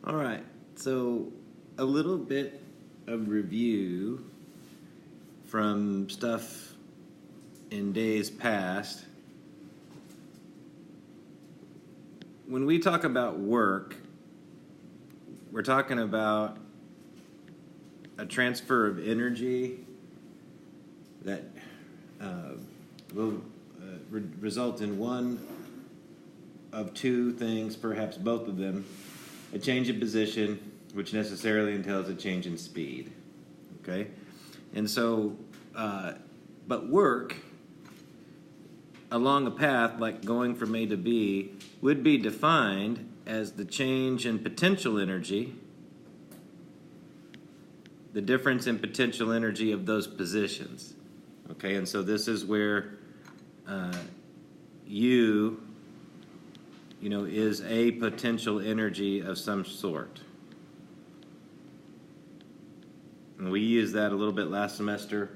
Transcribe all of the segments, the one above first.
All right, so a little bit of review from stuff in days past. When we talk about work, we're talking about a transfer of energy that will result in one of two things, perhaps both of them. A change in position, which necessarily entails a change in speed. Okay? And so, but work along a path like going from A to B would be defined as the change in potential energy, the difference in potential energy of those positions. Okay? And so this is where U is a potential energy of some sort. And we used that a little bit last semester,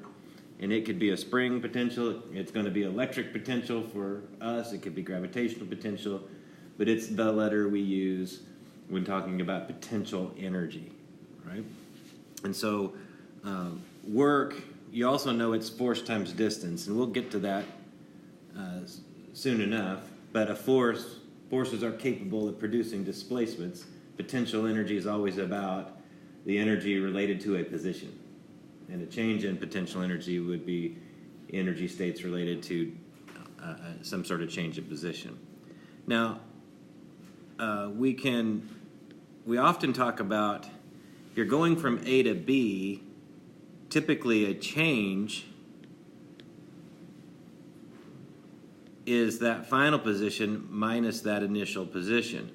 and it could be a spring potential, it's going to be electric potential for us, it could be gravitational potential, but it's the letter we use when talking about potential energy, right? And so work, you also know it's force times distance, and we'll get to that soon enough, but forces are capable of producing displacements. Potential energy is always about the energy related to a position. And a change in potential energy would be energy states related to some sort of change in position. Now, we often talk about, if you're going from A to B, typically a change is that final position minus that initial position.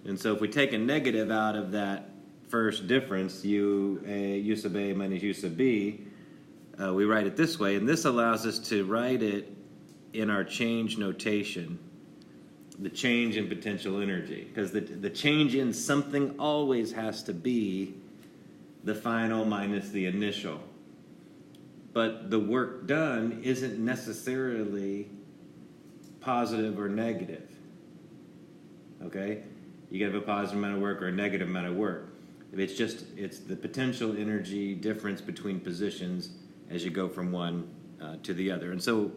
And so if we take a negative out of that first difference, U sub A minus U sub B, we write it this way, and this allows us to write it in our change notation, the change in potential energy, because the change in something always has to be the final minus the initial. But the work done isn't necessarily positive or negative. Okay? You can have a positive amount of work or a negative amount of work. It's the potential energy difference between positions as you go from one to the other. And so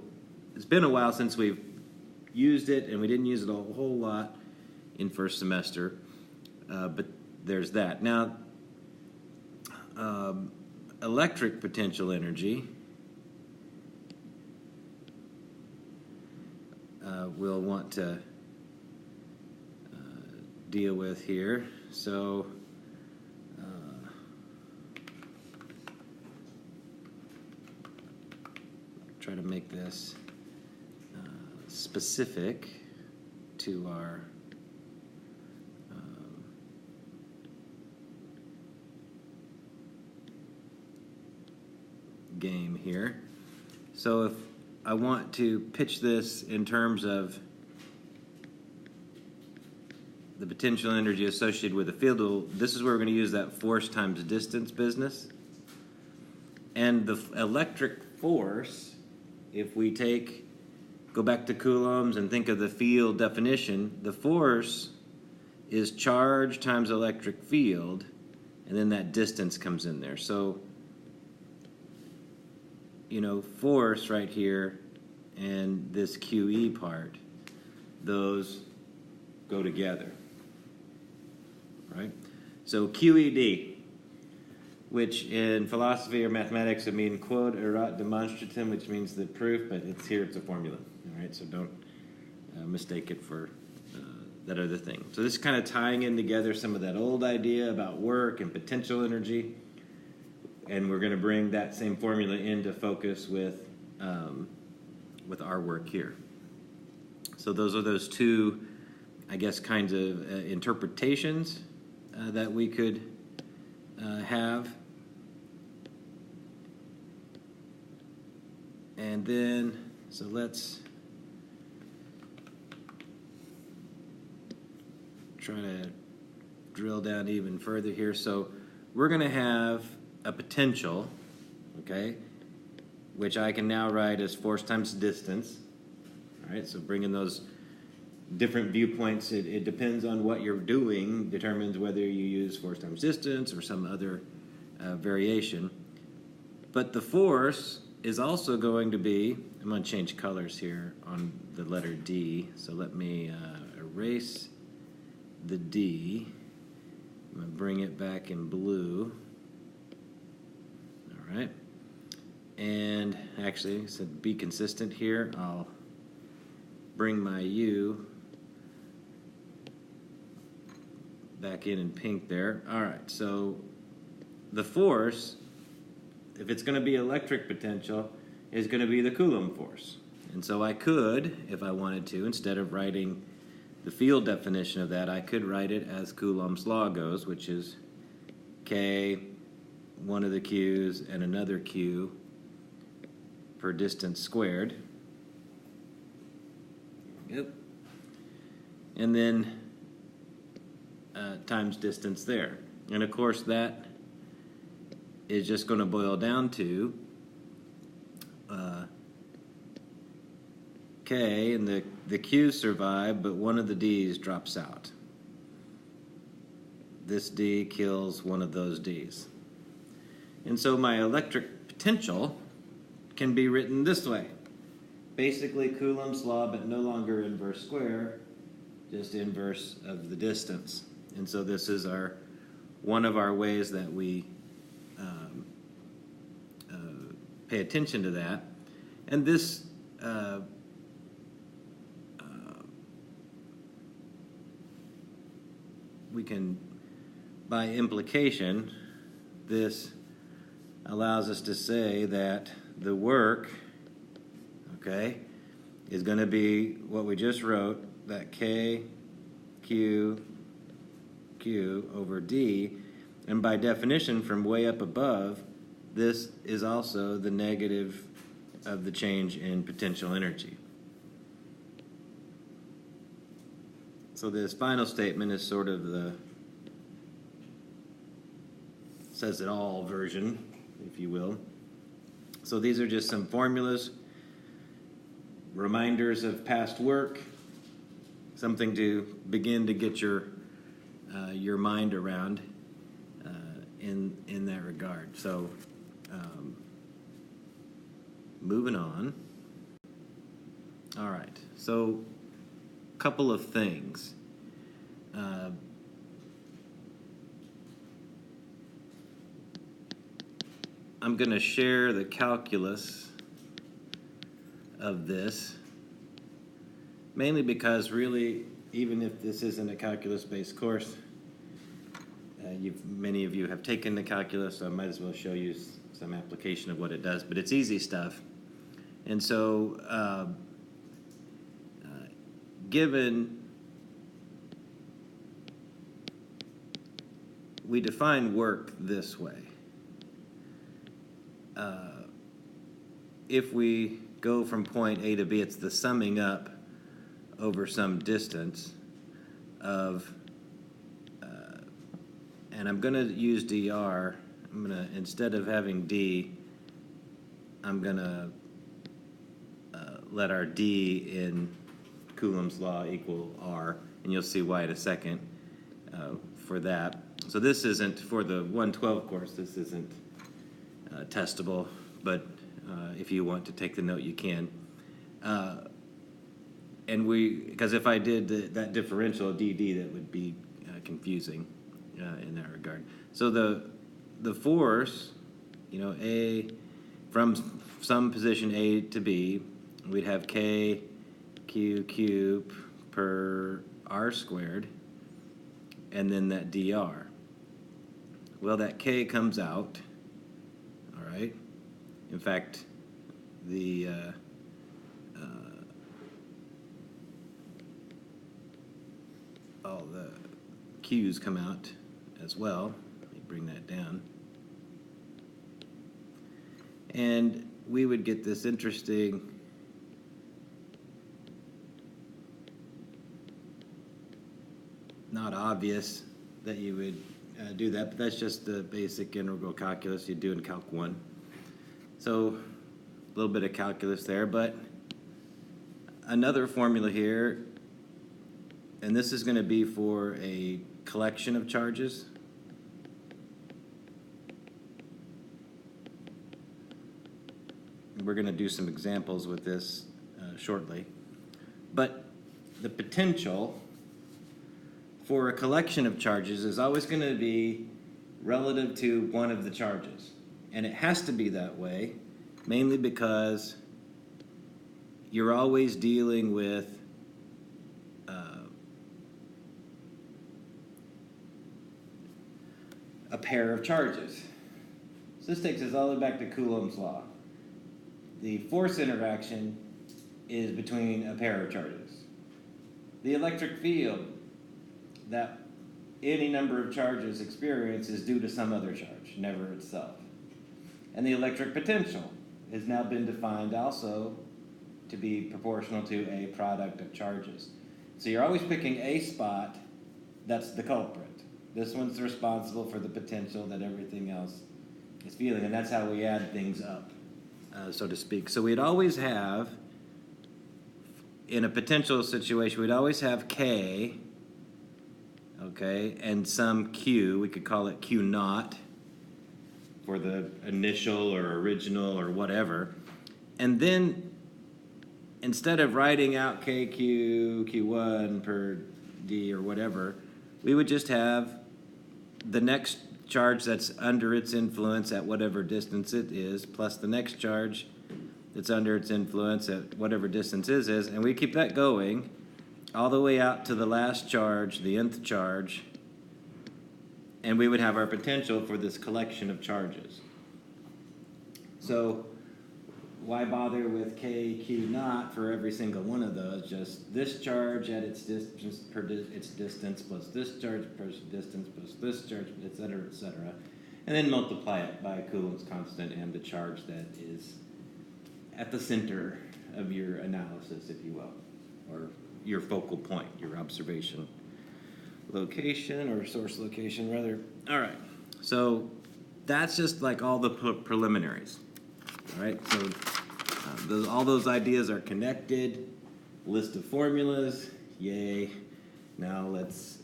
it's been a while since we've used it, and we didn't use it a whole lot in first semester, but there's that. Now, electric potential energy we'll want to deal with here. So try to make this specific to our game here. So if I want to pitch this in terms of the potential energy associated with a field, this is where we're going to use that force times distance business. And the electric force, if we go back to Coulomb's and think of the field definition, the force is charge times electric field, and then that distance comes in there. So, force right here and this QE part, those go together, right? So QED, which in philosophy or mathematics would mean quod erat demonstratum, which means the proof, but it's a formula, all right? So don't mistake it for that other thing. So this is kind of tying in together some of that old idea about work and potential energy, and we're going to bring that same formula into focus with our work here. So those are those two, I guess, kinds of interpretations that we could have. And then, so let's try to drill down even further here. So we're going to have a potential, okay, which I can now write as force times distance. All right, so bringing those different viewpoints. It depends on what you're doing, determines whether you use force times distance or some other variation. But the force is also going to be, I'm going to change colors here on the letter D. So let me erase the D. I'm going to bring it back in blue. All right. And actually, so be consistent here. I'll bring my U back in pink there. All right, so the force, if it's going to be electric potential, is going to be the Coulomb force. And so I could, if I wanted to, instead of writing the field definition of that, I could write it as Coulomb's law goes, which is K, one of the Q's, and another Q per distance squared. Yep. And then times distance there. And of course that is just going to boil down to K, and the Q's survive, but one of the D's drops out. This D kills one of those D's. And so my electric potential can be written this way. Basically Coulomb's law, but no longer inverse square, just inverse of the distance. And so this is one of our ways that we pay attention to that. And this we can, by implication, this allows us to say that the work, okay, is going to be what we just wrote, that K, Q, Q over D, and by definition from way up above, this is also the negative of the change in potential energy. So this final statement is sort of the says it all version, if you will. So these are just some formulas, reminders of past work, something to begin to get your mind around in that regard. So moving on. All right. So a couple of things. I'm going to share the calculus of this, mainly because really, even if this isn't a calculus-based course, many of you have taken the calculus, so I might as well show you some application of what it does, but it's easy stuff. And so given we define work this way, if we go from point A to B, it's the summing up over some distance of, and I'm going to use dr. I'm going to, instead of having d, I'm going to let our d in Coulomb's law equal r, and you'll see why in a second for that. So this isn't, for the 112 course, this isn't testable, but if you want to take the note, you can. And because if I did that differential dd, that would be confusing in that regard. So the force, A, from some position A to B, we'd have K Q cubed per r squared, and then that dr. Well, that K comes out, all right? In fact, the all the Q's come out as well. Let me bring that down. And we would get this interesting not obvious that you would do that, but that's just the basic integral calculus you do in Calc 1. So a little bit of calculus there, but another formula here and this is going to be for a collection of charges. We're going to do some examples with this shortly. But the potential for a collection of charges is always going to be relative to one of the charges. And it has to be that way, mainly because you're always dealing with a pair of charges. So this takes us all the way back to Coulomb's law. The force interaction is between a pair of charges. The electric field that any number of charges experience is due to some other charge, never itself. And the electric potential has now been defined also to be proportional to a product of charges. So you're always picking a spot that's the culprit. This one's responsible for the potential that everything else is feeling, and that's how we add things up, so to speak. So we'd always have, in a potential situation, we'd always have K, okay, and some Q, we could call it Q naught, for the initial or original or whatever. And then instead of writing out KQ, Q1 per D or whatever, we would just have the next charge that's under its influence at whatever distance it is, plus the next charge that's under its influence at whatever distance it is, and we keep that going all the way out to the last charge, the nth charge, and we would have our potential for this collection of charges. So why bother with KQ naught for every single one of those? Just this charge at its distance per its distance plus this charge per distance plus this charge, et cetera, and then multiply it by Coulomb's constant and the charge that is at the center of your analysis, if you will, or your focal point, your observation location, or source location, rather. All right, so that's just like all the preliminaries. All right, so all those ideas are connected. List of formulas, yay. Now let's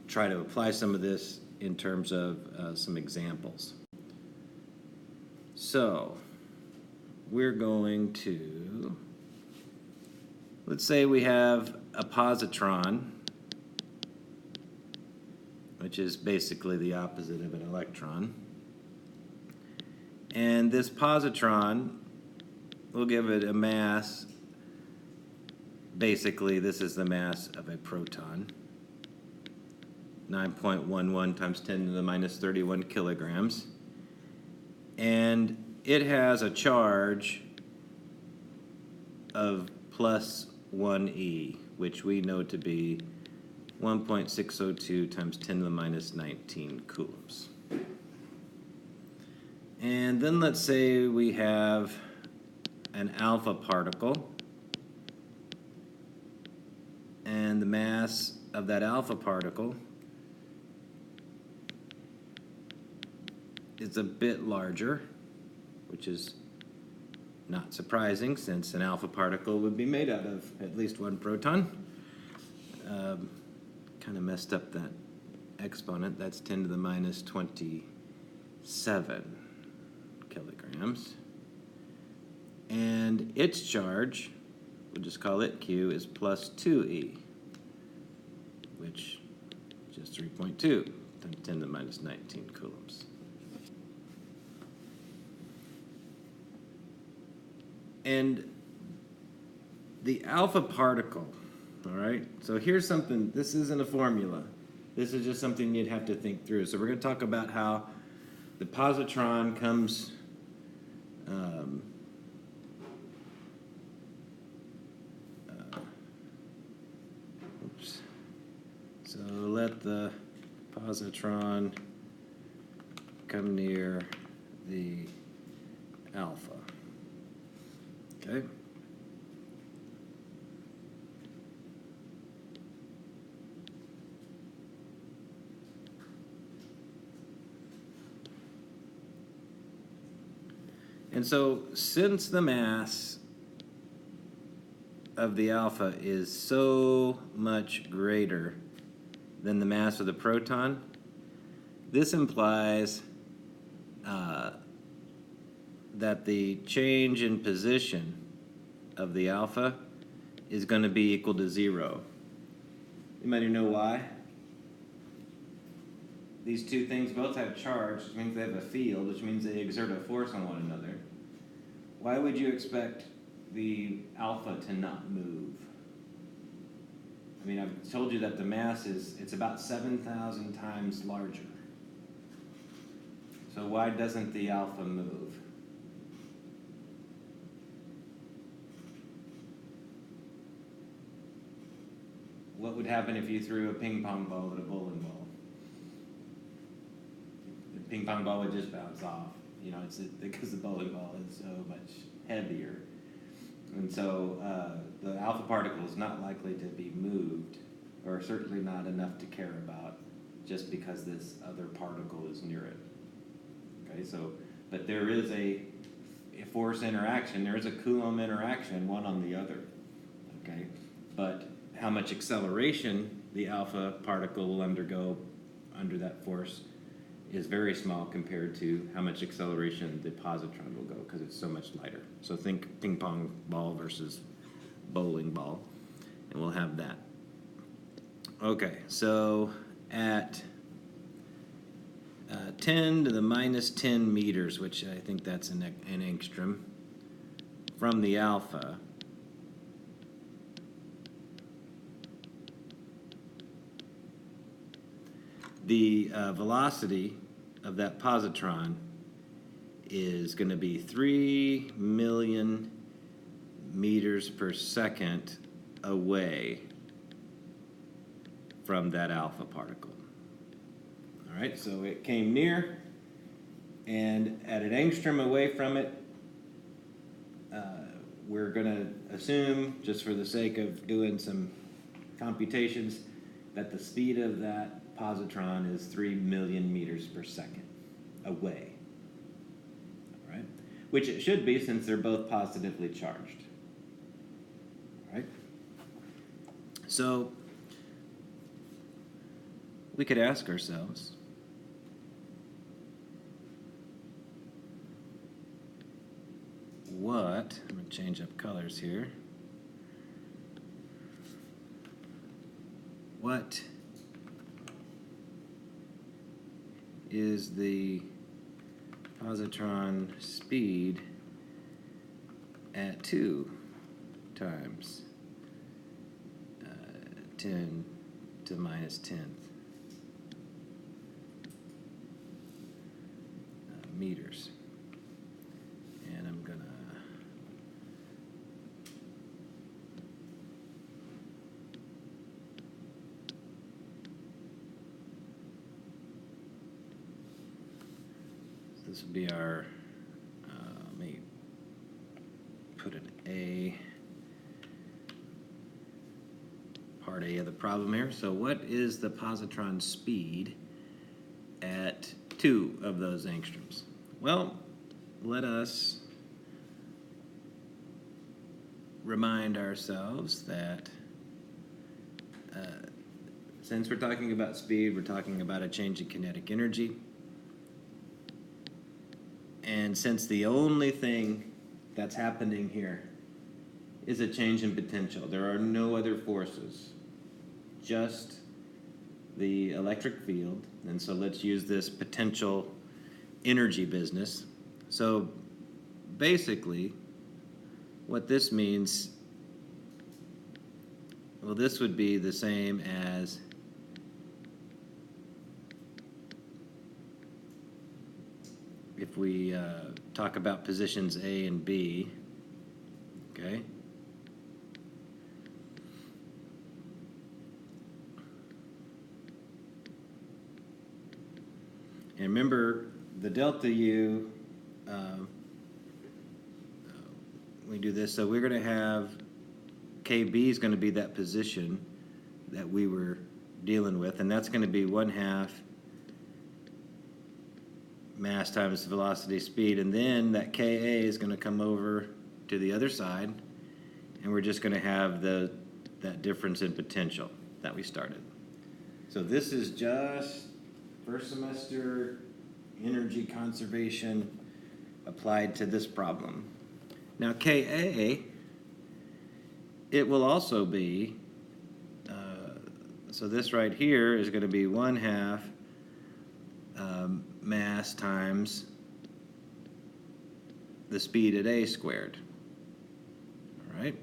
try to apply some of this in terms of some examples. So we're going to, let's say we have a positron, which is basically the opposite of an electron. And this positron, we'll give it a mass. Basically, this is the mass of a proton. 9.11 times 10 to the minus 31 kilograms. And it has a charge of plus 1e, which we know to be 1.602 times 10 to the minus 19 coulombs. And then let's say we have an alpha particle, and the mass of that alpha particle is a bit larger, which is not surprising since an alpha particle would be made out of at least one proton. Kind of messed up that exponent. That's 10 to the minus 27 kilograms. And its charge, we'll just call it Q, is plus 2e, which is just 3.2 times 10 to the minus 19 coulombs. And the alpha particle, all right, so here's something, this isn't a formula. This is just something you'd have to think through. So we're going to talk about how the positron comes so let the positron come near the alpha. Okay. And so since the mass of the alpha is so much greater than the mass of the proton, this implies that the change in position of the alpha is going to be equal to 0. Anybody know why? These two things both have charge, which means they have a field, which means they exert a force on one another. Why would you expect the alpha to not move? I mean, I've told you that the mass it's about 7,000 times larger. So why doesn't the alpha move? What would happen if you threw a ping pong ball at a bowling ball? The ping pong ball would just bounce off. You know, it's because the bowling ball is so much heavier. And so the alpha particle is not likely to be moved, or certainly not enough to care about, just because this other particle is near it. Okay, so, but there is a force interaction, there is a Coulomb interaction, one on the other. Okay, but how much acceleration the alpha particle will undergo under that force is very small compared to how much acceleration the positron will go, because it's so much lighter. So think ping pong ball versus bowling ball, and we'll have that. Okay, so at 10 to the minus 10 meters, which I think that's an angstrom, from the alpha, the velocity of that positron is going to be 3 million meters per second away from that alpha particle. All right, so it came near, and at an angstrom away from it, we're going to assume, just for the sake of doing some computations, that the speed of that positron is 3 million meters per second away. All right? Which it should be, since they're both positively charged. All right? So we could ask ourselves, I'm going to change up colors here. What is the positron speed at 2 times 10 to the minus 10th meters? And I'm gonna this would be our, let me put an A, part A of the problem here. So what is the positron speed at 2 of those angstroms? Well, let us remind ourselves that since we're talking about speed, we're talking about a change in kinetic energy. And since the only thing that's happening here is a change in potential, there are no other forces, just the electric field. And so let's use this potential energy business. So basically, what this means, well, this would be the same as if we talk about positions A and B, okay? And remember, the delta U, we do this, so we're going to have KB is going to be that position that we were dealing with, and that's going to be 1/2 mass times velocity speed, and then that Ka is going to come over to the other side, and we're just going to have that difference in potential that we started. So this is just first semester energy conservation applied to this problem. Now Ka, it will also be, so this right here is going to be 1/2 mass times the speed at A squared. All right?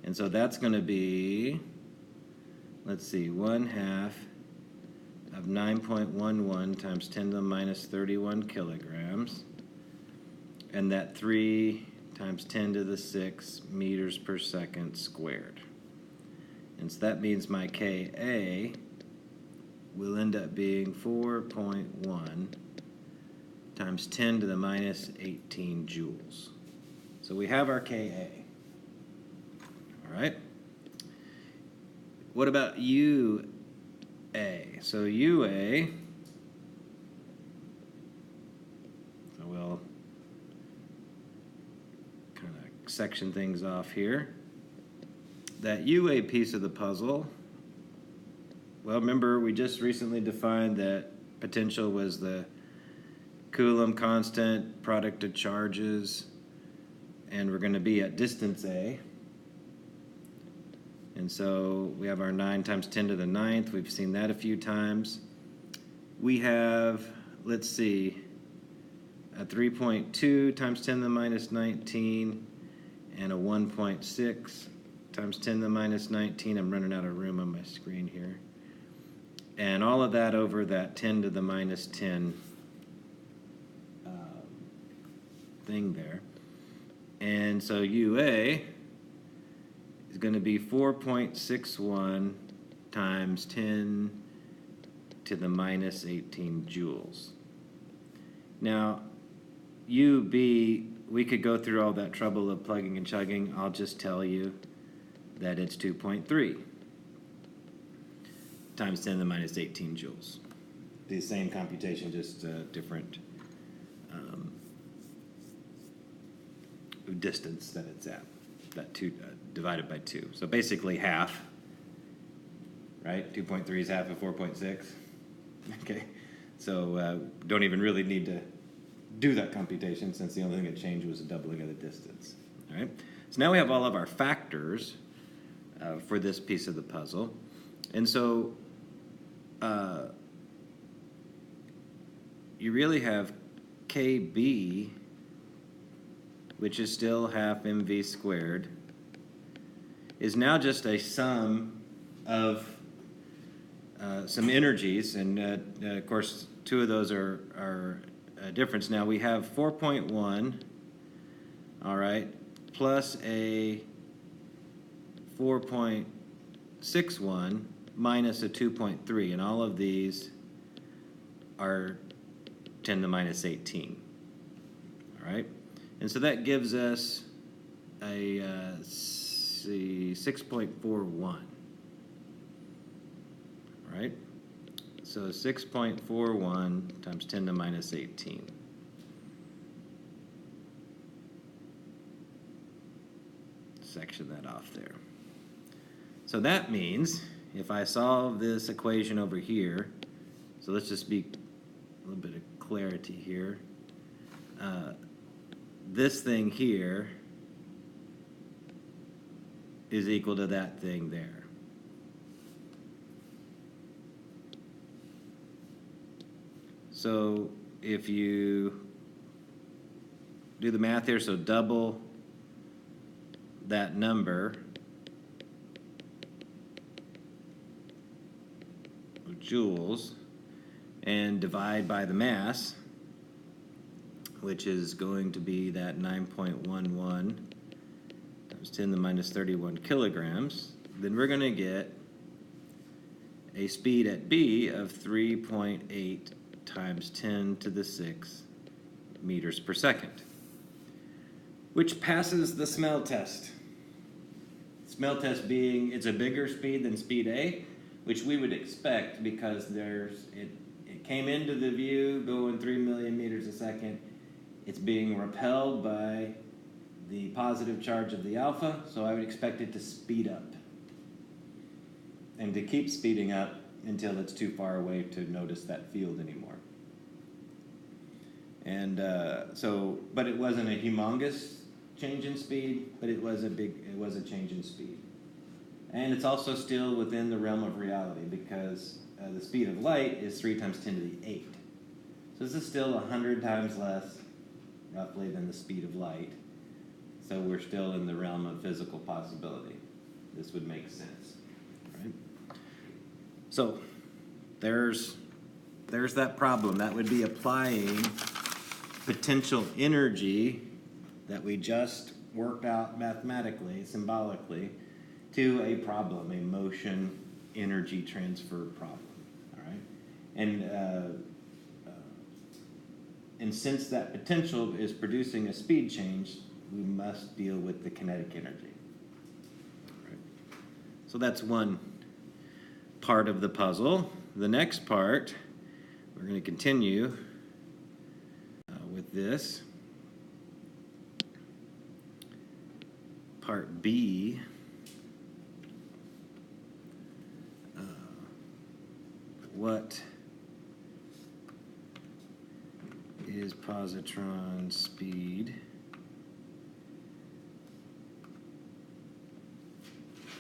And so that's going to be, let's see, 1/2 of 9.11 times 10 to the minus 31 kilograms. And that 3 times 10 to the 6 meters per second squared. And so that means my Ka will end up being 4.1 times 10 to the minus 18 joules. So we have our Ka. All right? What about UA? So UA, so we'll kind of section things off here. That UA piece of the puzzle, well, remember we just recently defined that potential was the Coulomb constant, product of charges, and we're going to be at distance A. And so we have our 9 times 10 to the 9th. We've seen that a few times. We have, let's see, a 3.2 times 10 to the minus 19 and a 1.6 times 10 to the minus 19. I'm running out of room on my screen here. And all of that over that 10 to the minus 10 thing there. And so UA is going to be 4.61 times 10 to the minus 18 joules. Now, UB, we could go through all that trouble of plugging and chugging. I'll just tell you that it's 2.3 times 10 to the minus 18 joules. The same computation, just different distance that it's at. That 2 divided by 2. So basically half, right? 2.3 is half of 4.6. Okay, so don't even really need to do that computation since the only thing that changed was a doubling of the distance. All right, so now we have all of our factors for this piece of the puzzle. And so you really have KB, which is still half mv squared, is now just a sum of some energies, and of course 2 of those are a difference. Now we have 4.1, all right, plus a 4.61 minus a 2.3, and all of these are 10 to the minus 18, all right? And so that gives us a 6.41, right? So 6.41 times 10 to the minus 18. Section that off there. So that means if I solve this equation over here, so let's just be a little bit of clarity here. This thing here is equal to that thing there. So if you do the math here, so double that number of joules and divide by the mass, which is going to be that 9.11 times 10 to the minus 31 kilograms, then we're going to get a speed at B of 3.8 times 10 to the 6 meters per second, which passes the smell test. Smell test being it's a bigger speed than speed A, which we would expect because it came into the view going 3 million meters a second. It's being repelled by the positive charge of the alpha, so I would expect it to speed up. And to keep speeding up until it's too far away to notice that field anymore. And but it wasn't a humongous change in speed, but it was a change in speed. And it's also still within the realm of reality because the speed of light is 3 times 10 to the 8. So this is still 100 times less, roughly, than the speed of light. So we're still in the realm of physical possibility. This would make sense, right? So there's that problem. That would be applying potential energy that we just worked out mathematically, symbolically, to a problem, a motion energy transfer problem. All right, and since that potential is producing a speed change, we must deal with the kinetic energy. All right. So that's one part of the puzzle. The next part, we're going to continue with this. Part B. What is positron speed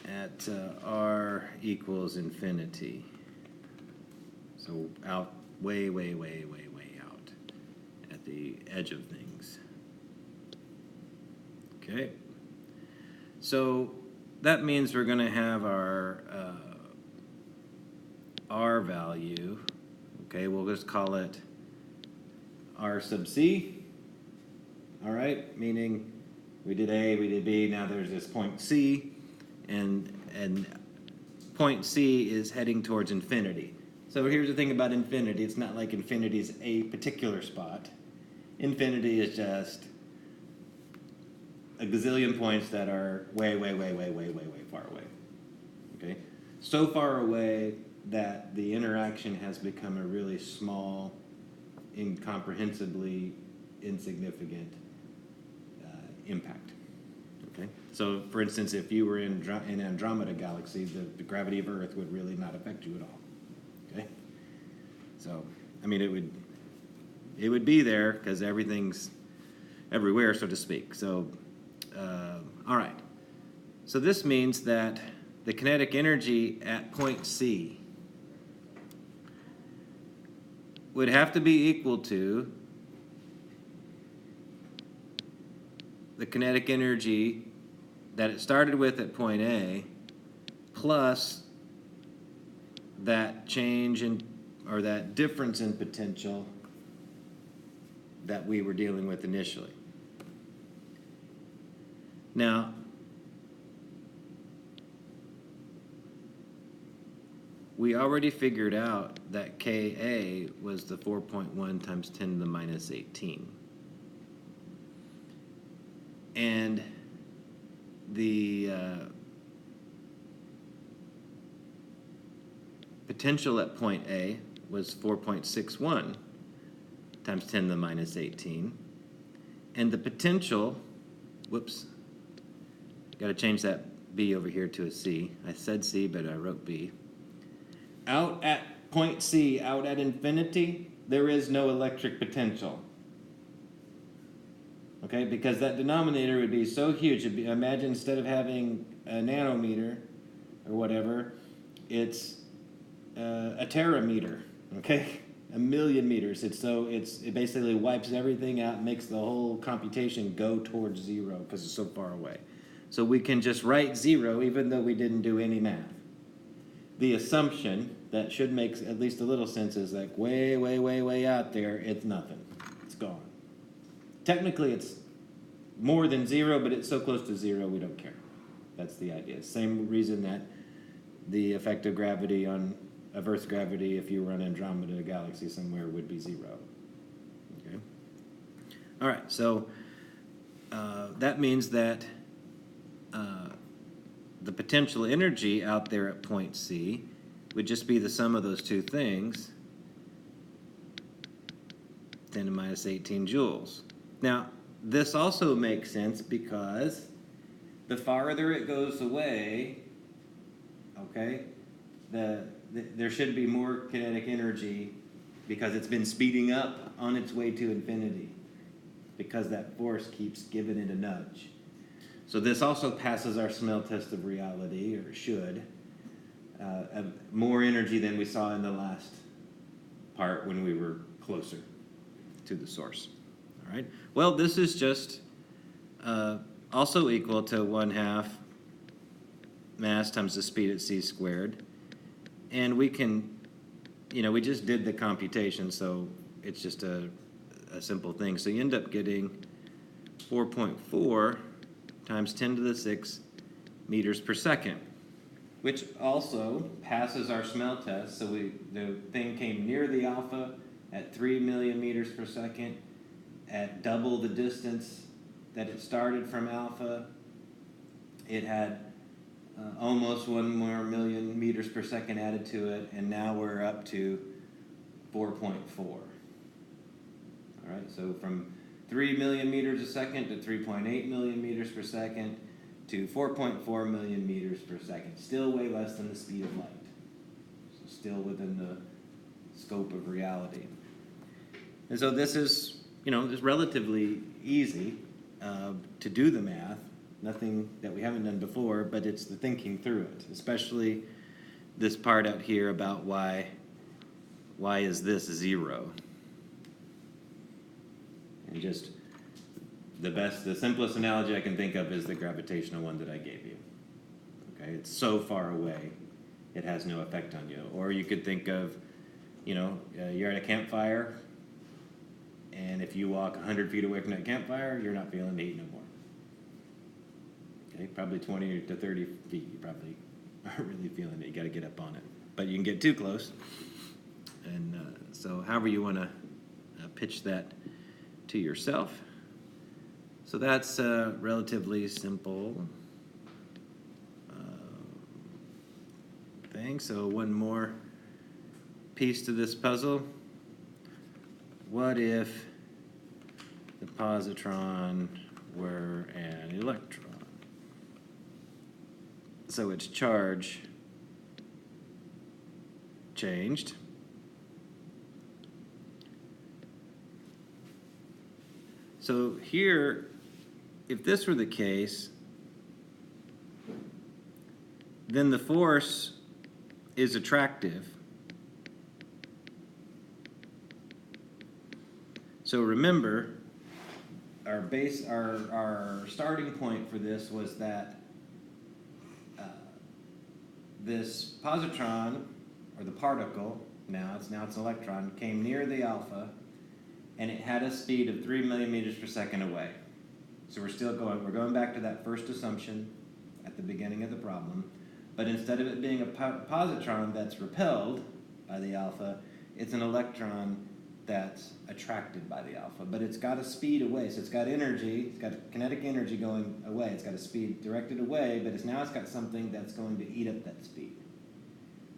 at r equals infinity? So out, way out at the edge of things. Okay. So that means we're going to have our R value. Okay, we'll just call it R sub C. All right, meaning we did A, we did B, now there's this point C, and point C is heading towards infinity. So here's the thing about infinity. It's not like infinity is a particular spot. Infinity is just a gazillion points that are way far away. Okay? So far away that the interaction has become a really small, incomprehensibly insignificant impact. Okay? So, for instance, if you were in Andromeda galaxy, the gravity of Earth would really not affect you at all. Okay? So, I mean, it would be there because everything's everywhere, so to speak. So, all right. So this means that the kinetic energy at point C would have to be equal to the kinetic energy that it started with at point A plus that change in, or that difference in potential that we were dealing with initially. Now, we already figured out that Ka was the 4.1 times 10 to the minus 18. And the potential at point A was 4.61 times 10 to the minus 18. And the potential, whoops, got to change that B over here to a C. I said C, but I wrote B. Out at point C, out at infinity, there is no electric potential. Okay, because that denominator would be so huge. It'd be, imagine instead of having a nanometer or whatever, it's a terameter. Okay, 1,000,000 meters. It basically wipes everything out, makes the whole computation go towards zero because it's so far away. So we can just write zero even though we didn't do any math. The assumption that should make at least a little sense is like way out there, it's nothing. It's gone. Technically, it's more than zero, but it's so close to zero, we don't care. That's the idea. Same reason that the effect of gravity of Earth's gravity, if you were on Andromeda galaxy somewhere, would be zero. Okay. All right. So that means that the potential energy out there at point C would just be the sum of those two things, 10 to minus 18 joules. Now, this also makes sense because the farther it goes away, okay, there should be more kinetic energy because it's been speeding up on its way to infinity because that force keeps giving it a nudge. So this also passes our smell test of reality, or should. More energy than we saw in the last part when we were closer to the source. All right. Well, this is just also equal to 1/2 mass times the speed at c squared. And we can, we just did the computation, so it's just a simple thing. So you end up getting 4.4 times 10 to the 6 meters per second, which also passes our smell test. So the thing came near the alpha at 3 million meters per second, at double the distance that it started from alpha. It had almost 1 more million meters per second added to it, and now we're up to 4.4. All right, so from 3 million meters a second to 3.8 million meters per second to 4.4 million meters per second. Still way less than the speed of light. So still within the scope of reality. And so this is, it's relatively easy to do the math. Nothing that we haven't done before, but it's the thinking through it, especially this part out here about why is this 0? And just the simplest analogy I can think of is the gravitational one that I gave you. Okay, it's so far away, it has no effect on you. Or you could think of, you're at a campfire, and if you walk 100 feet away from that campfire, you're not feeling the heat no more. Okay, probably 20 to 30 feet, you probably aren't really feeling it. You got to get up on it. But you can get too close. And so however you want to pitch that to yourself. So that's a relatively simple thing. So one more piece to this puzzle. What if the positron were an electron? So its charge changed. So here, if this were the case, then the force is attractive. So remember, our starting point for this was that this positron, or the particle, now it's an electron, came near the alpha, and it had a speed of 3 million meters per second away. So we're going back to that first assumption at the beginning of the problem, but instead of it being a positron that's repelled by the alpha, it's an electron that's attracted by the alpha, but it's got a speed away, so it's got energy, it's got kinetic energy going away, it's got a speed directed away, but now it's got something that's going to eat up that speed,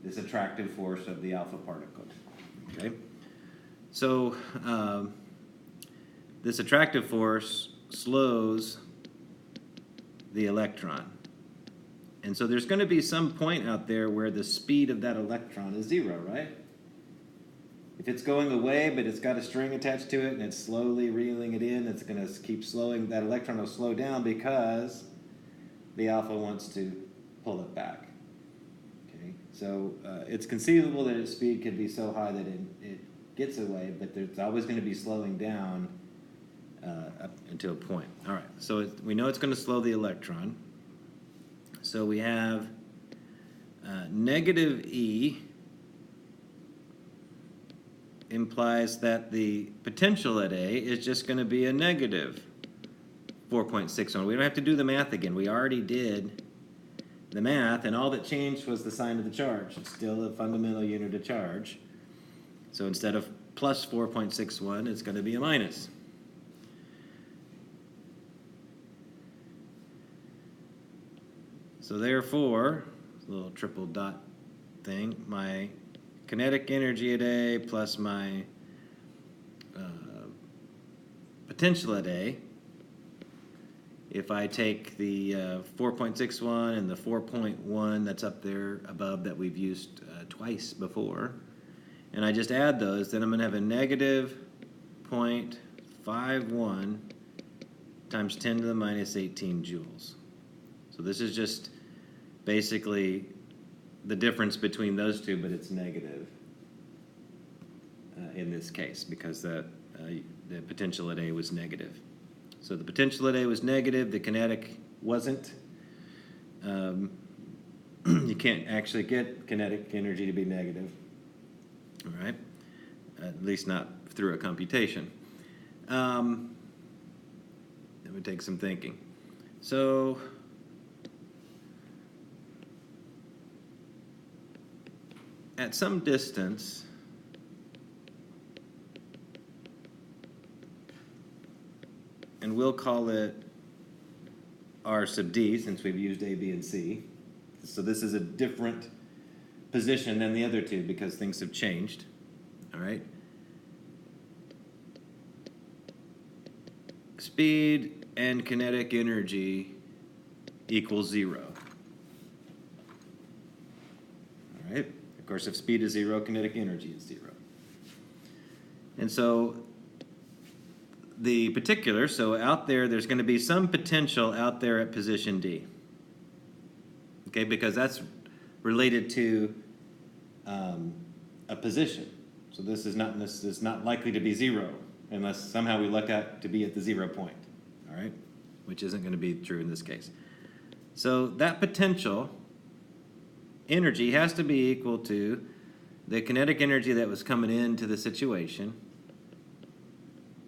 this attractive force of the alpha particle. Okay, so this attractive force slows the electron, and so there's going to be some point out there where the speed of that electron is 0, right? If it's going away, but it's got a string attached to it and it's slowly reeling it in, it's going to keep slowing. That electron will slow down because the alpha wants to pull it back. Okay, so it's conceivable that its speed could be so high that it gets away, but it's always going to be slowing down up until a point. All right, so we know it's going to slow the electron. So we have negative E implies that the potential at A is just going to be a negative 4.61. We don't have to do the math again. We already did the math, and all that changed was the sign of the charge. It's still a fundamental unit of charge. So instead of plus 4.61, it's going to be a minus. So therefore, a little triple dot thing, my kinetic energy at A plus my potential at A if I take the 4.61 and the 4.1 that's up there above that we've used twice before, and I just add those, then I'm going to have a negative 0.51 times 10 to the minus 18 joules. So this is just basically the difference between those two, but it's negative in this case because the potential at A was negative. So the potential at A was negative, the kinetic wasn't. You can't actually get kinetic energy to be negative, all right? At least not through a computation. That would take some thinking. So at some distance, and we'll call it R sub D since we've used A, B, and C. So this is a different position than the other two because things have changed, all right? Speed and kinetic energy equals 0. All right? Of course, if speed is 0, kinetic energy is 0. And so the particular, so out there's going to be some potential out there at position D. Okay, because that's related to a position. So this is not likely to be 0 unless somehow we luck out to be at the 0 point, all right? Which isn't going to be true in this case. So that potential energy has to be equal to the kinetic energy that was coming into the situation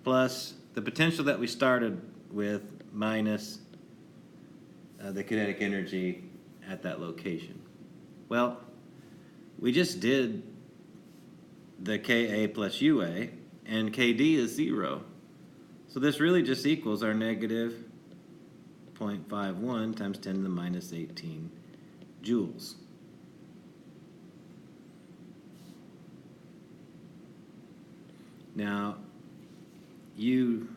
plus the potential that we started with minus the kinetic energy at that location. Well, we just did the Ka plus Ua, and Kd is 0. So this really just equals our negative 0.51 times 10 to the minus 18 joules. Now, you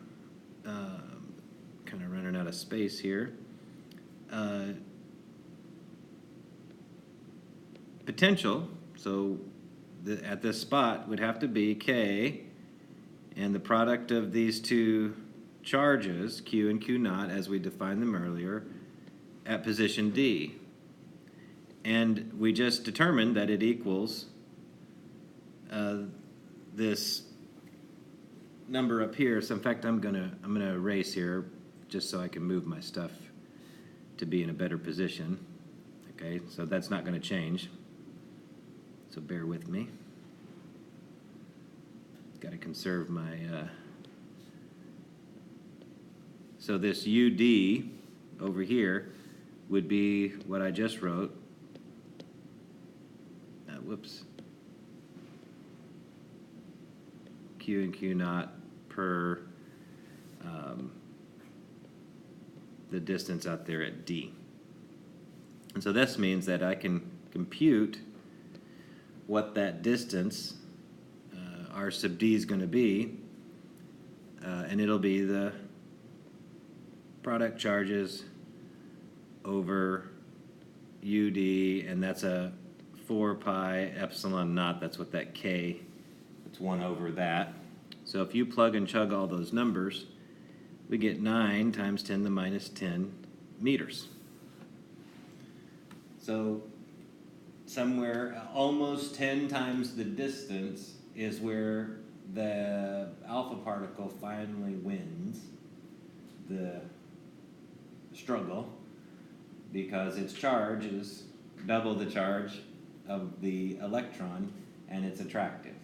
kind of running out of space here. Potential, so at this spot would have to be K, and the product of these two charges, Q and Q naught, as we defined them earlier, at position D. And we just determined that it equals this number up here. So in fact, I'm gonna erase here just so I can move my stuff to be in a better position. Okay, so that's not going to change. So bear with me. Got to conserve my. So this UD over here would be what I just wrote. Whoops. Q and Q naught per the distance out there at D. And so this means that I can compute what that distance R sub D is going to be, and it'll be the product charges over UD, and that's a 4 pi epsilon naught. That's what that K, it's 1 over that. So if you plug and chug all those numbers, we get 9 times 10 to the minus 10 meters. So somewhere almost 10 times the distance is where the alpha particle finally wins the struggle, because its charge is double the charge of the electron, and it's attractive.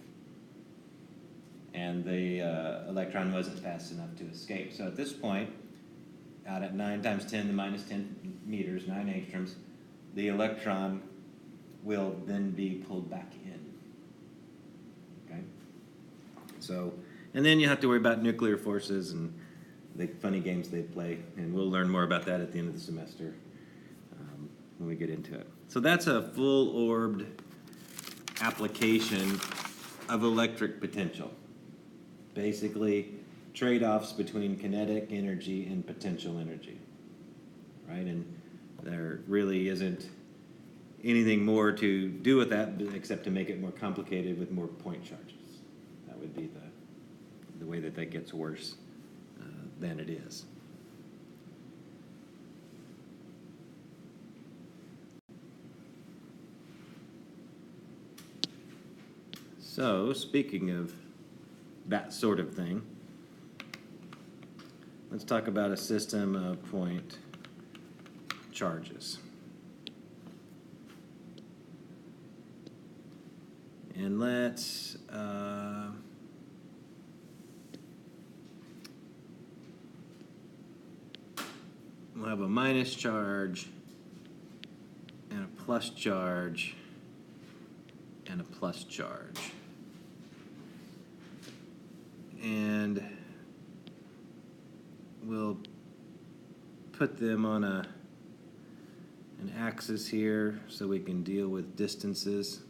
And the electron wasn't fast enough to escape. So at this point, out at 9 times 10 to the minus 10 meters, 9 angstroms, the electron will then be pulled back in. Okay? So, and then you have to worry about nuclear forces and the funny games they play, and we'll learn more about that at the end of the semester when we get into it. So that's a full-orbed application of electric potential. Basically, trade-offs between kinetic energy and potential energy. right? And there really isn't anything more to do with that except to make it more complicated with more point charges. That would be the way that gets worse than it is. So, speaking of that sort of thing, let's talk about a system of point charges. And let's we'll have a minus charge and a plus charge and a plus charge. And we'll put them on an axis here so we can deal with distances,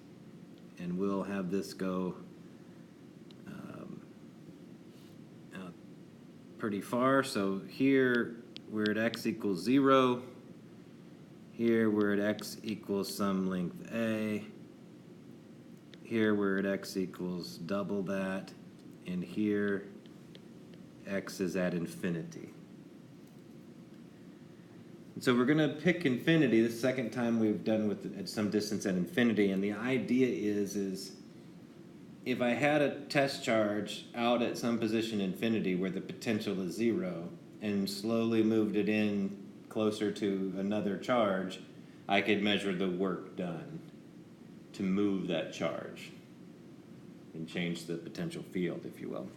and we'll have this go out pretty far. So here we're at x equals 0. Here we're at x equals some length a. Here we're at x equals double that. And here, x is at infinity. And so we're going to pick infinity the second time we've done with at some distance at infinity. And the idea is if I had a test charge out at some position infinity where the potential is 0 and slowly moved it in closer to another charge, I could measure the work done to move that charge and change the potential field, if you will.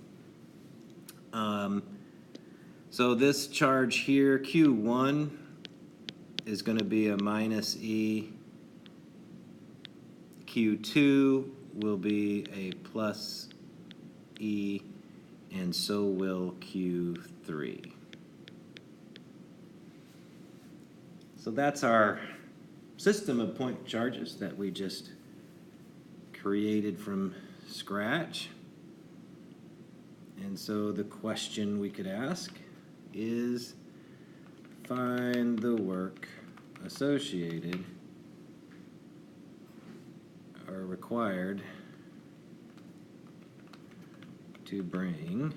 So this charge here, Q1, is going to be a minus E. Q2 will be a plus E, and so will Q3. So that's our system of point charges that we just created from scratch. And so the question we could ask is, find the work associated or required to bring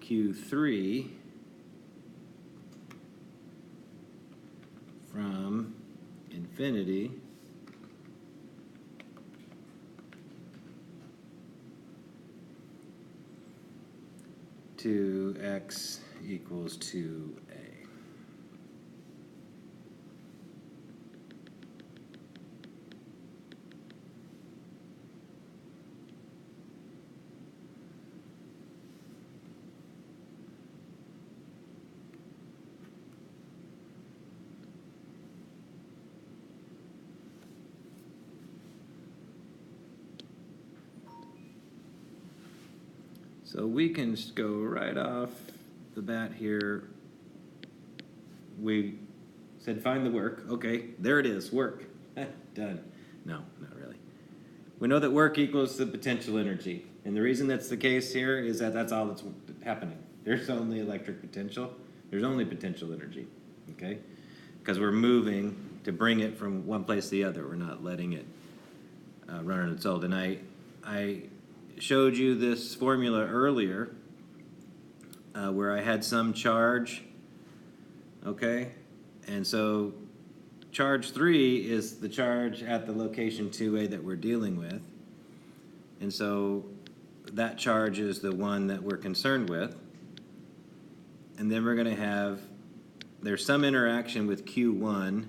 Q3 from infinity to x equals 2a. So we can just go right off the bat here. We said find the work. Okay, there it is, work. Done. No, not really. We know that work equals the potential energy. And the reason that's the case here is that that's all that's happening. There's only electric potential. There's only potential energy, okay? Because we're moving to bring it from one place to the other. We're not letting it run on its own. And I showed you this formula earlier where I had some charge, okay? And so charge 3 is the charge at the location 2A that we're dealing with. And so that charge is the one that we're concerned with. And then we're going to have, there's some interaction with Q1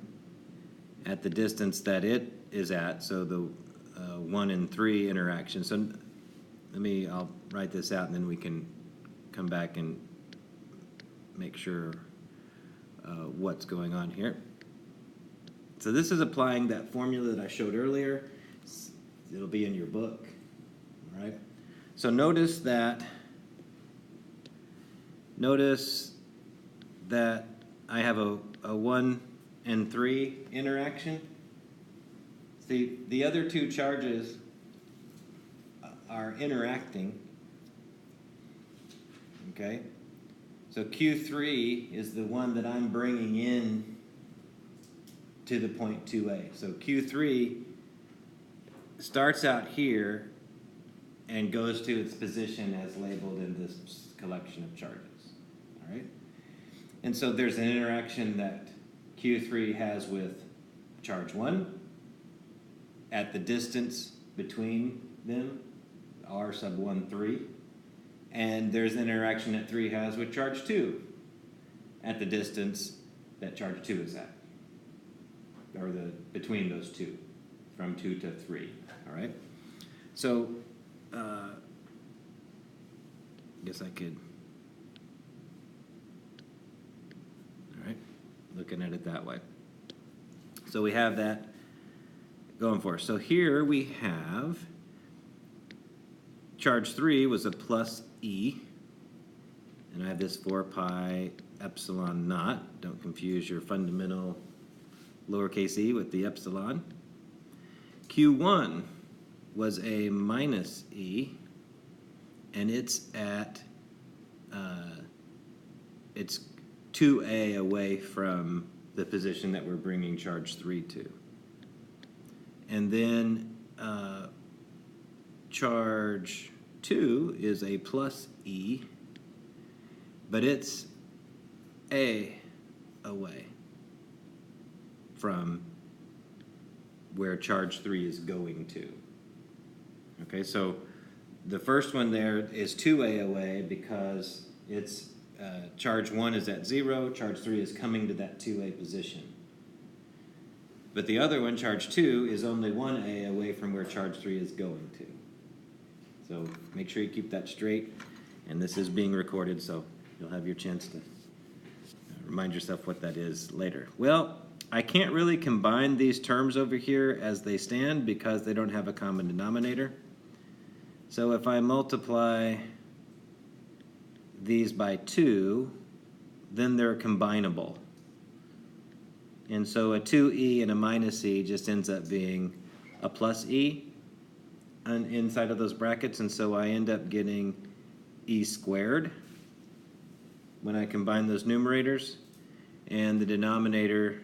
at the distance that it is at, so the 1 and 3 interaction. So I'll write this out and then we can come back and make sure what's going on here. So this is applying that formula that I showed earlier. It'll be in your book, all right? So notice that I have a 1 and 3 interaction. See, the other two charges are interacting, okay? So Q3 is the one that I'm bringing in to the point 2A. So Q3 starts out here and goes to its position as labeled in this collection of charges. All right? And so there's an interaction that Q3 has with charge 1 at the distance between them, R sub 1, 3. And there's an interaction that 3 has with charge 2 at the distance that charge 2 is at, or between those two, from 2 to 3. All right? So, I guess I could, all right, looking at it that way. So we have that going for us. So here we have charge 3 was a plus E, and I have this 4 pi epsilon naught. Don't confuse your fundamental lowercase e with the epsilon. Q1 was a minus E, and it's at, it's 2A away from the position that we're bringing charge 3 to. And then charge 2 is a plus E, but it's A away from where charge 3 is going to. Okay, so the first one there is 2A away because it's charge 1 is at 0, charge 3 is coming to that 2A position. But the other one, charge 2, is only 1A away from where charge 3 is going to. So make sure you keep that straight. And this is being recorded, so you'll have your chance to remind yourself what that is later. Well, I can't really combine these terms over here as they stand because they don't have a common denominator. So if I multiply these by 2, then they're combinable. And so a 2e and a minus e just ends up being a plus e inside of those brackets, and so I end up getting e squared when I combine those numerators. And the denominator,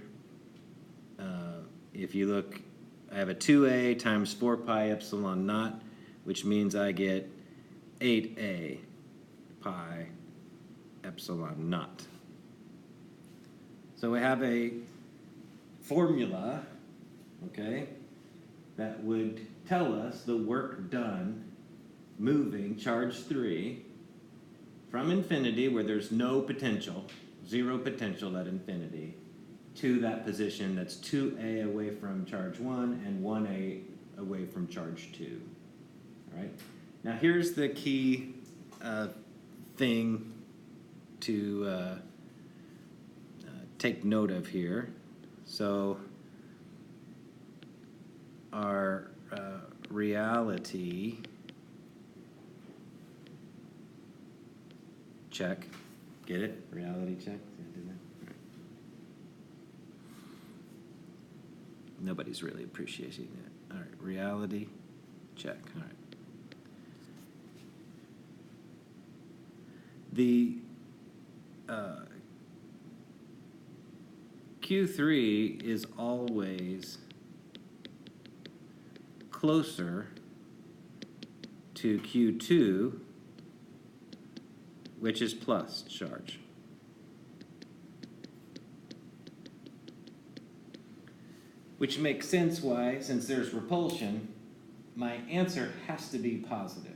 if you look, I have a 2a times 4 pi epsilon naught, which means I get 8a pi epsilon naught. So we have a formula, okay, that would tell us the work done moving charge 3 from infinity, where there's no potential, 0 potential at infinity, to that position that's 2a away from charge 1 and 1a away from charge 2. All right? Now here's the key thing to take note of here. So our reality check, get it? Reality check? Nobody's really appreciating that. All right, reality check. All right. The Q3 is always closer to Q2, which is plus charge. Which makes sense why, since there's repulsion, my answer has to be positive.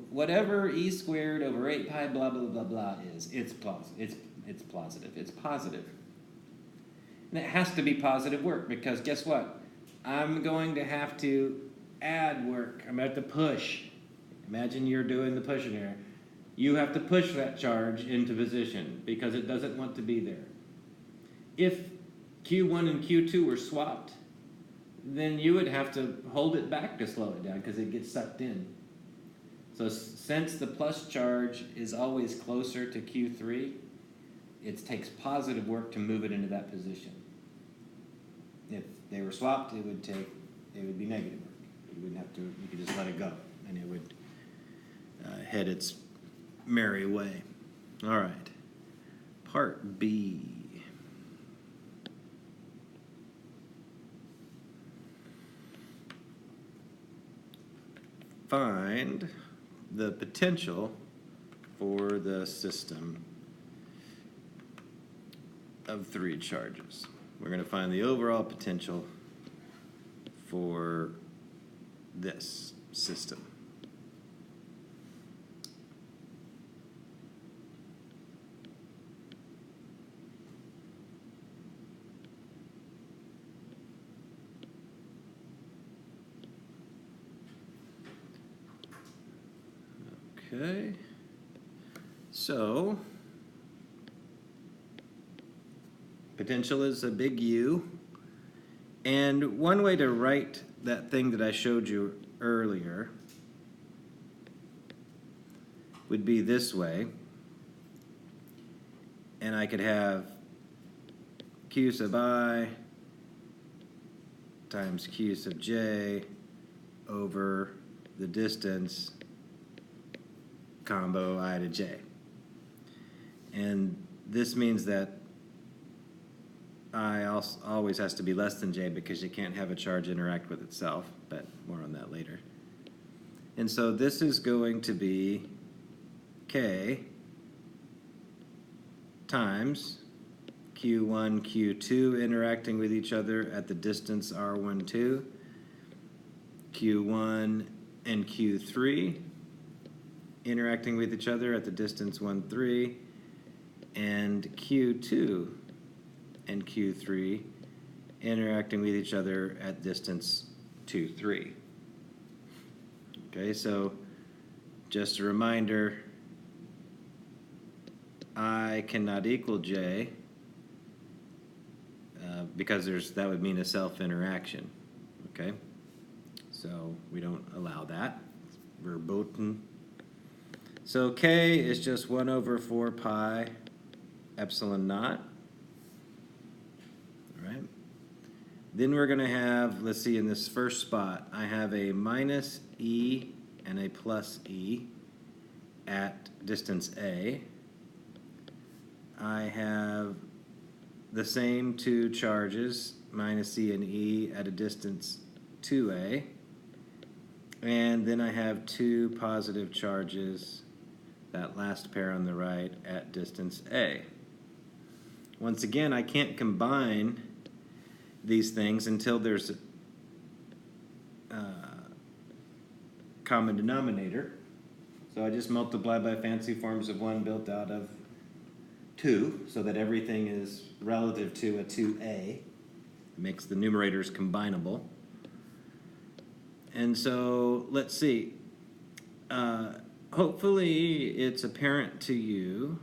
Whatever e squared over 8 pi blah blah blah blah is, it's positive. It's positive. And it has to be positive work because guess what? I'm going to have to add work. I'm going to have to push. Imagine you're doing the pushing here. You have to push that charge into position because it doesn't want to be there. If Q1 and Q2 were swapped, then you would have to hold it back to slow it down because it gets sucked in. So since the plus charge is always closer to Q3, it takes positive work to move it into that position. If they were swapped, it would be negative work. You wouldn't have to. You could just let it go, and it would head its merry way. All right. Part B. Find the potential for the system of 3 charges. We're going to find the overall potential for this system. Okay, so potential is a big U, and one way to write that thing that I showed you earlier would be this way, and I could have Q sub I times Q sub J over the distance combo I to J. And this means that I also always has to be less than J because you can't have a charge interact with itself, but more on that later. And so this is going to be K times Q1, Q2 interacting with each other at the distance R12, Q1 and Q3 interacting with each other at the distance 1, 3, and Q2 and Q3 interacting with each other at distance 2, 3. Okay, so just a reminder, I cannot equal J because that would mean a self-interaction. Okay, so we don't allow that. Verboten. So K is just 1 over 4 pi epsilon naught. All right. Then we're going to have, let's see, in this first spot, I have a minus E and a plus E at distance A. I have the same 2 charges, minus E and E, at a distance 2A. And then I have 2 positive charges, that last pair on the right, at distance A. Once again, I can't combine these things until there's a common denominator. So I just multiply by fancy forms of 1 built out of 2, so that everything is relative to a 2A. It makes the numerators combinable. And so, let's see. Hopefully it's apparent to you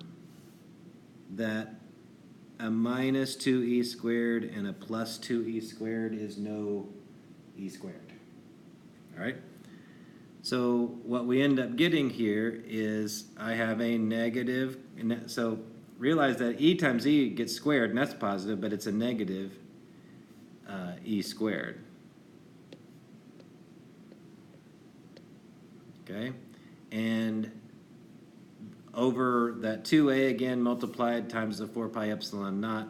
that a minus 2e squared and a plus 2e squared is no e squared. All right? So what we end up getting here is I have a negative, so realize that e times e gets squared, and that's positive, but it's a negative e squared. Okay? And over that 2a again multiplied times the 4 pi epsilon naught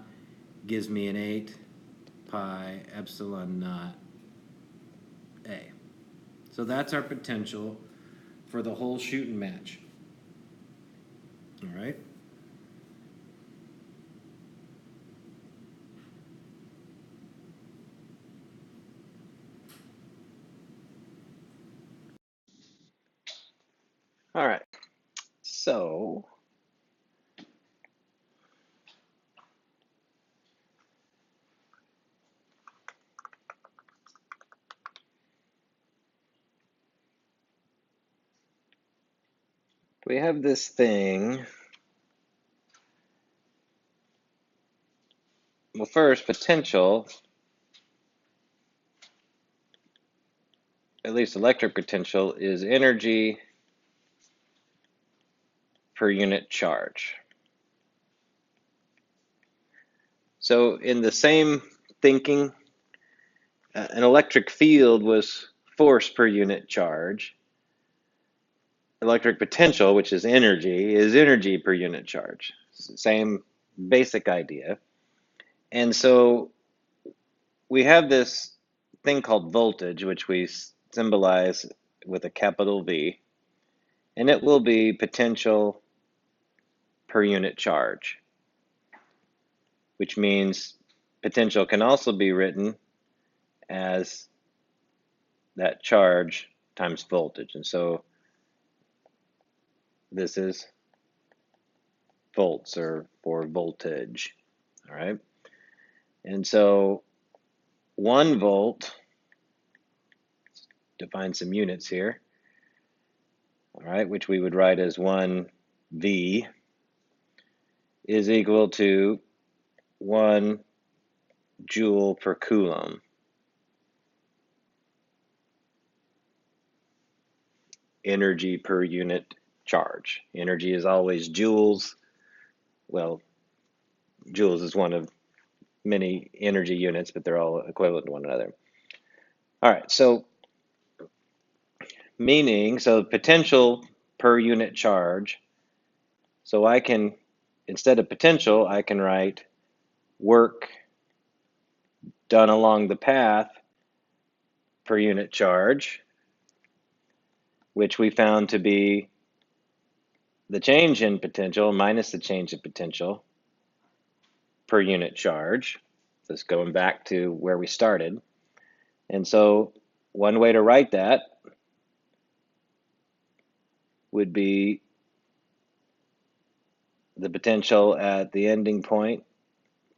gives me an 8 pi epsilon naught a. So that's our potential for the whole shooting match. All right? All right. So we have this thing. Well, first, potential, at least electric potential, is energy per unit charge. So in the same thinking, an electric field was force per unit charge. electric potential, which is energy per unit charge. Same basic idea. And so we have this thing called voltage, which we symbolize with a capital V, and it will be potential per unit charge, which means potential can also be written as that charge times voltage. And so this is volts or for voltage, all right? And so 1 volt, define some units here, all right, which we would write as 1 V, is equal to 1 joule per coulomb. Energy per unit charge. Energy is always joules. Well, joules is one of many energy units, but they're all equivalent to one another. All right, so potential per unit charge. So I can, instead of potential, I can write work done along the path per unit charge, which we found to be the change in potential minus the change in potential per unit charge. This going back to where we started. And so one way to write that would be the potential at the ending point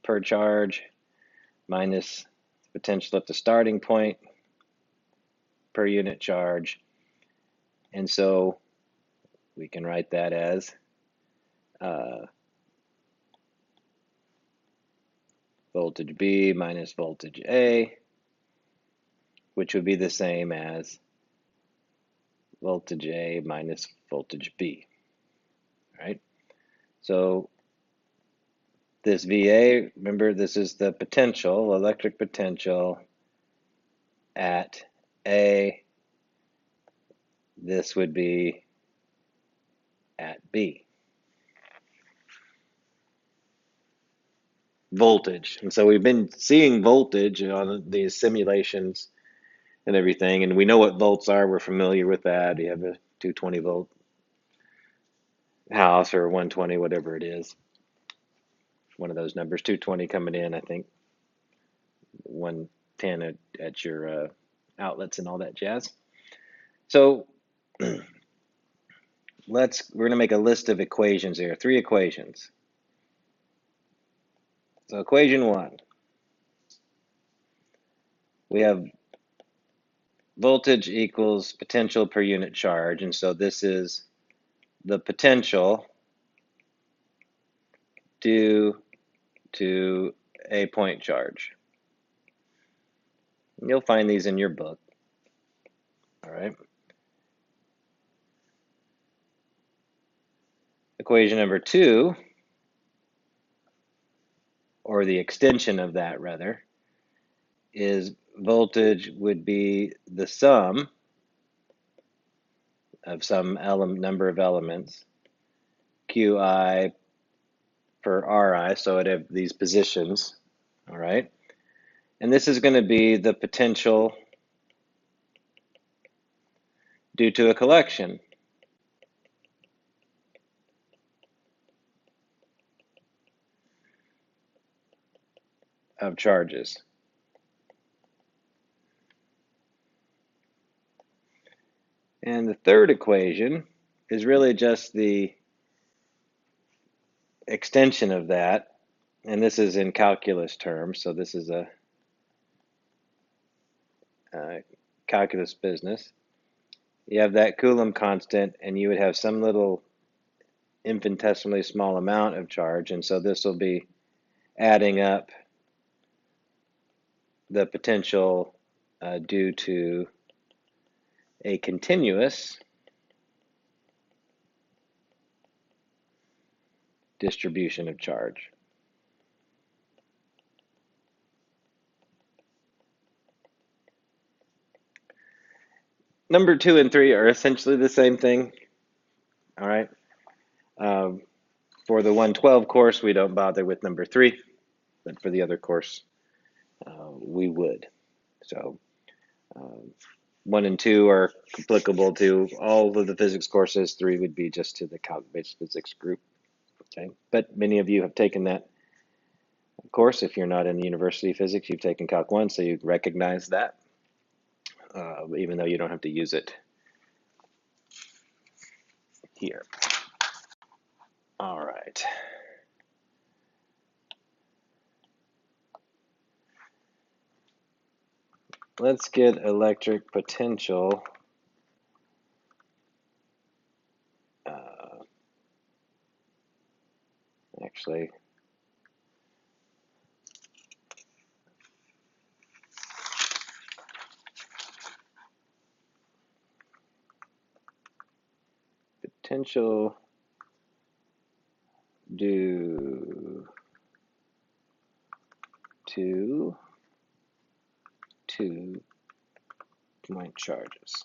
per charge minus the potential at the starting point per unit charge. And so we can write that as voltage B minus voltage A, which would be the same as voltage A minus voltage B, right? So this VA, remember this is the potential, electric potential at A. This would be at B. Voltage. And so we've been seeing voltage on these simulations and everything, and we know what volts are. We're familiar with that. You have a 220 volt house or 120, whatever it is. One of those numbers, 220 coming in, I think 110 at your outlets and all that jazz. So we're going to make a list of equations here, 3 equations. So equation 1, we have voltage equals potential per unit charge, and so this is the potential due to a point charge. And you'll find these in your book, all right? Equation number 2, or the extension of that rather, is voltage would be the sum of some number of elements, Qi per Ri, so it have these positions, all right? And this is going to be the potential due to a collection of charges. And the third equation is really just the extension of that, and this is in calculus terms, so this is a calculus business. You have that Coulomb constant, and you would have some little infinitesimally small amount of charge, and so this will be adding up the potential due to a continuous distribution of charge. Number 2 and 3 are essentially the same thing. All right. For the 112 course, we don't bother with number 3, but for the other course, we would. So 1 and 2 are applicable to all of the physics courses. 3 would be just to the calc-based physics group. Okay, but many of you have taken that course. If you're not in university physics, you've taken Calc 1, so you recognize that, even though you don't have to use it here. All right. Let's get electric potential actually. Potential due to 2-point charges.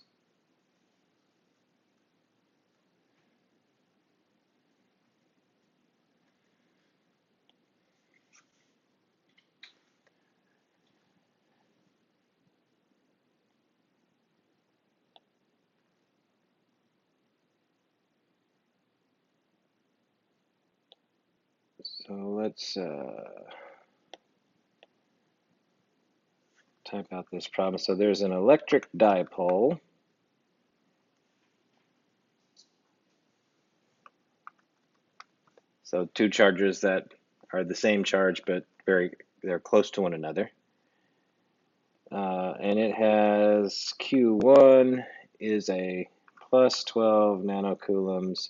So let's type out this problem. So there's an electric dipole. So 2 charges that are the same charge, but they're close to one another. And it has Q1 is a plus 12 nanocoulombs,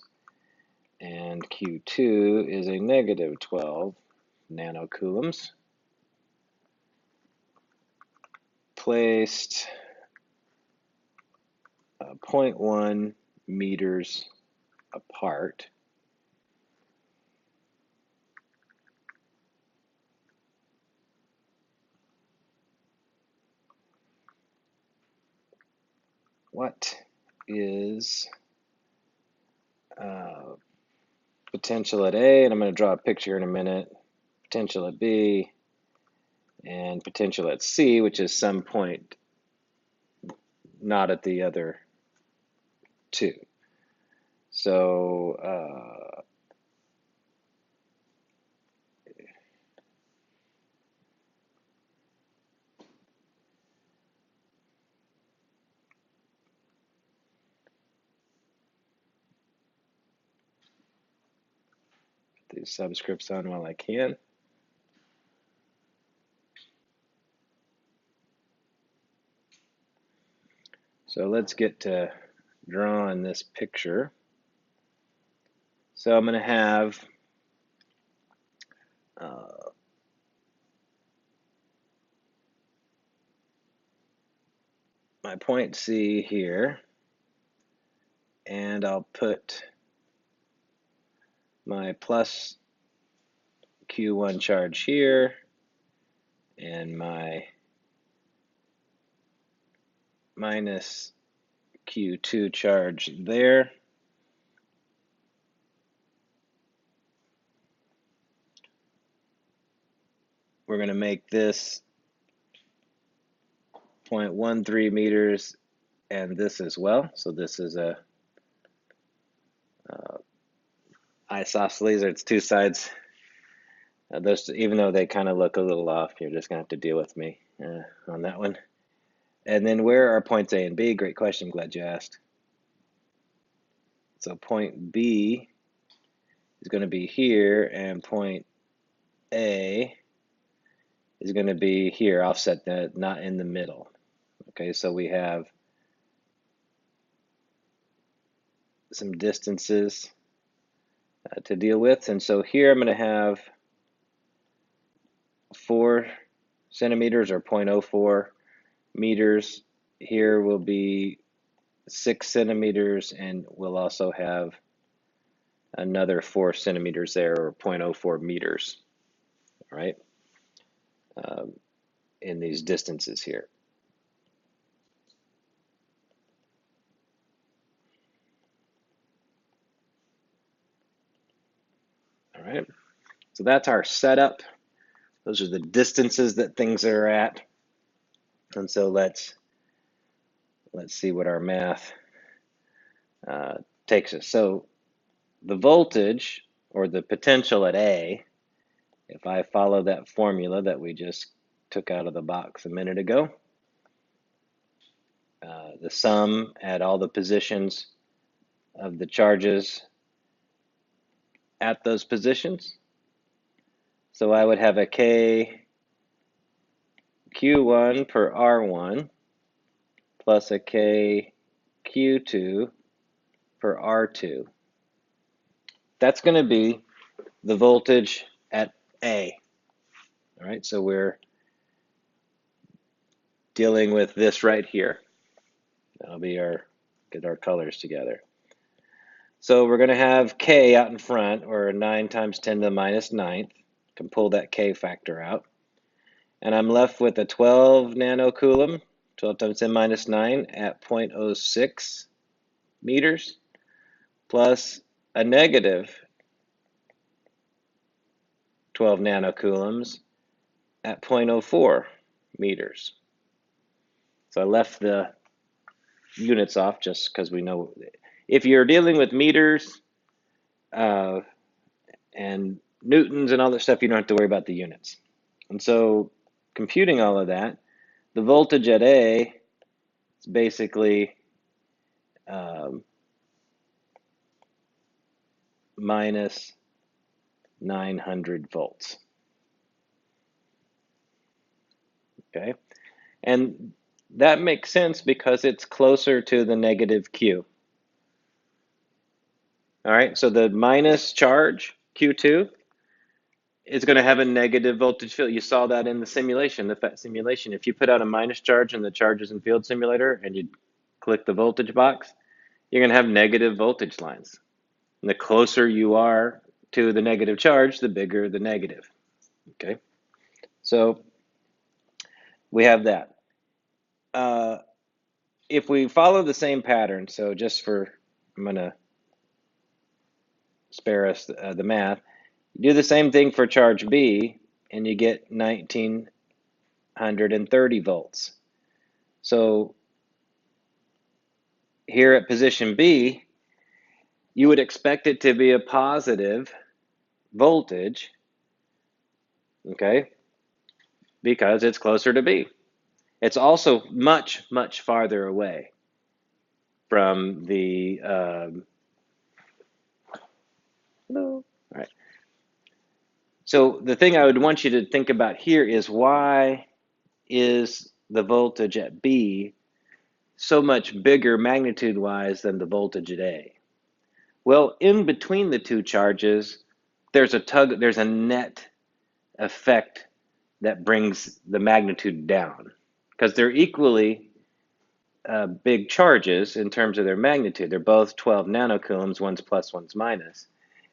and Q2 is a negative 12 nanocoulombs. Placed 0.1 meters apart. What is potential at A? And I'm going to draw a picture in a minute. Potential at B, and potential at C, which is some point not at the other 2. So put these subscripts on while I can. So let's get to drawing this picture. So I'm going to have my point C here, and I'll put my plus Q1 charge here and my minus Q2 charge there. We're going to make this 0.13 meters and this as well. So this is a isosceles, or it's 2 sides. Even though they kind of look a little off, you're just going to have to deal with me on that one. And then where are points A and B? Great question. Glad you asked. So point B is going to be here, and point A is going to be here, offset that, not in the middle. Okay, so we have some distances to deal with. And so here I'm going to have 4 centimeters, or 0.04 meters. Here will be 6 centimeters, and we'll also have another 4 centimeters there, or 0.04 meters, right, in these distances here. right? So that's our setup. Those are the distances that things are at. And so let's see what our math takes us. So the voltage or the potential at A, if I follow that formula that we just took out of the box a minute ago, the sum at all the positions of the charges at those positions. So I would have a K Q1 per R1 plus a K Q2 per R2. That's going to be the voltage at A. All right, so we're dealing with this right here. That'll be get our colors together. So we're going to have K out in front, or 9 times 10 to the minus ninth. Can pull that K factor out. And I'm left with a 12 nanocoulomb, 12 times 10 minus 9 at 0.06 meters, plus a negative 12 nanocoulombs at 0.04 meters. So I left the units off just because we know if you're dealing with meters and newtons and all that stuff, you don't have to worry about the units. And so computing all of that, the voltage at A is basically minus 900 volts. Okay, and that makes sense because it's closer to the negative Q. All right, so the minus charge, Q2, is going to have a negative voltage field. You saw that in the simulation, the FET simulation. If you put out a minus charge in the charges and field simulator and you click the voltage box, you're going to have negative voltage lines. And the closer you are to the negative charge, the bigger the negative. Okay, so we have that. If we follow the same pattern, so just for, I'm going to spare us the math, you do the same thing for charge B, and you get 1930 volts. So here at position B, you would expect it to be a positive voltage, okay, because it's closer to B. It's also much, much farther away from the, hello, all right. So the thing I would want you to think about here is why is the voltage at B so much bigger magnitude-wise than the voltage at A? Well, in between the two charges, there's a net effect that brings the magnitude down because they're equally big charges in terms of their magnitude. They're both 12 nanocoulombs, one's plus, one's minus.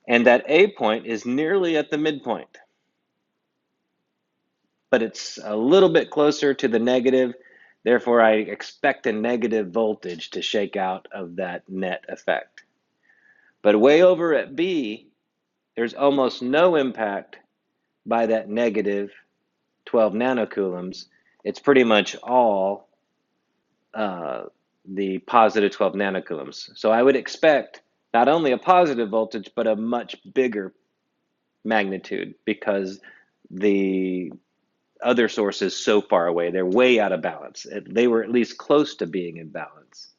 And that A point is nearly at the midpoint, but it's a little bit closer to the negative. Therefore, I expect a negative voltage to shake out of that net effect. But way over at B, there's almost no impact by that negative 12 nanocoulombs. It's pretty much all the positive 12 nanocoulombs. So I would expect not only a positive voltage, but a much bigger magnitude because the other source is so far away. They're way out of balance. They were at least close to being in balance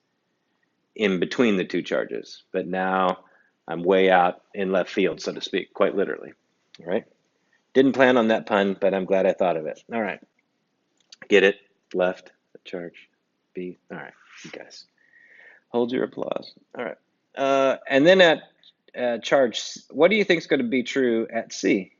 in between the two charges. But now I'm way out in left field, so to speak, quite literally. All right. Didn't plan on that pun, but I'm glad I thought of it. All right. Get it? Left, charge, B. All right, you guys. Hold your applause. All right. And then at charge, what do you think is going to be true at C?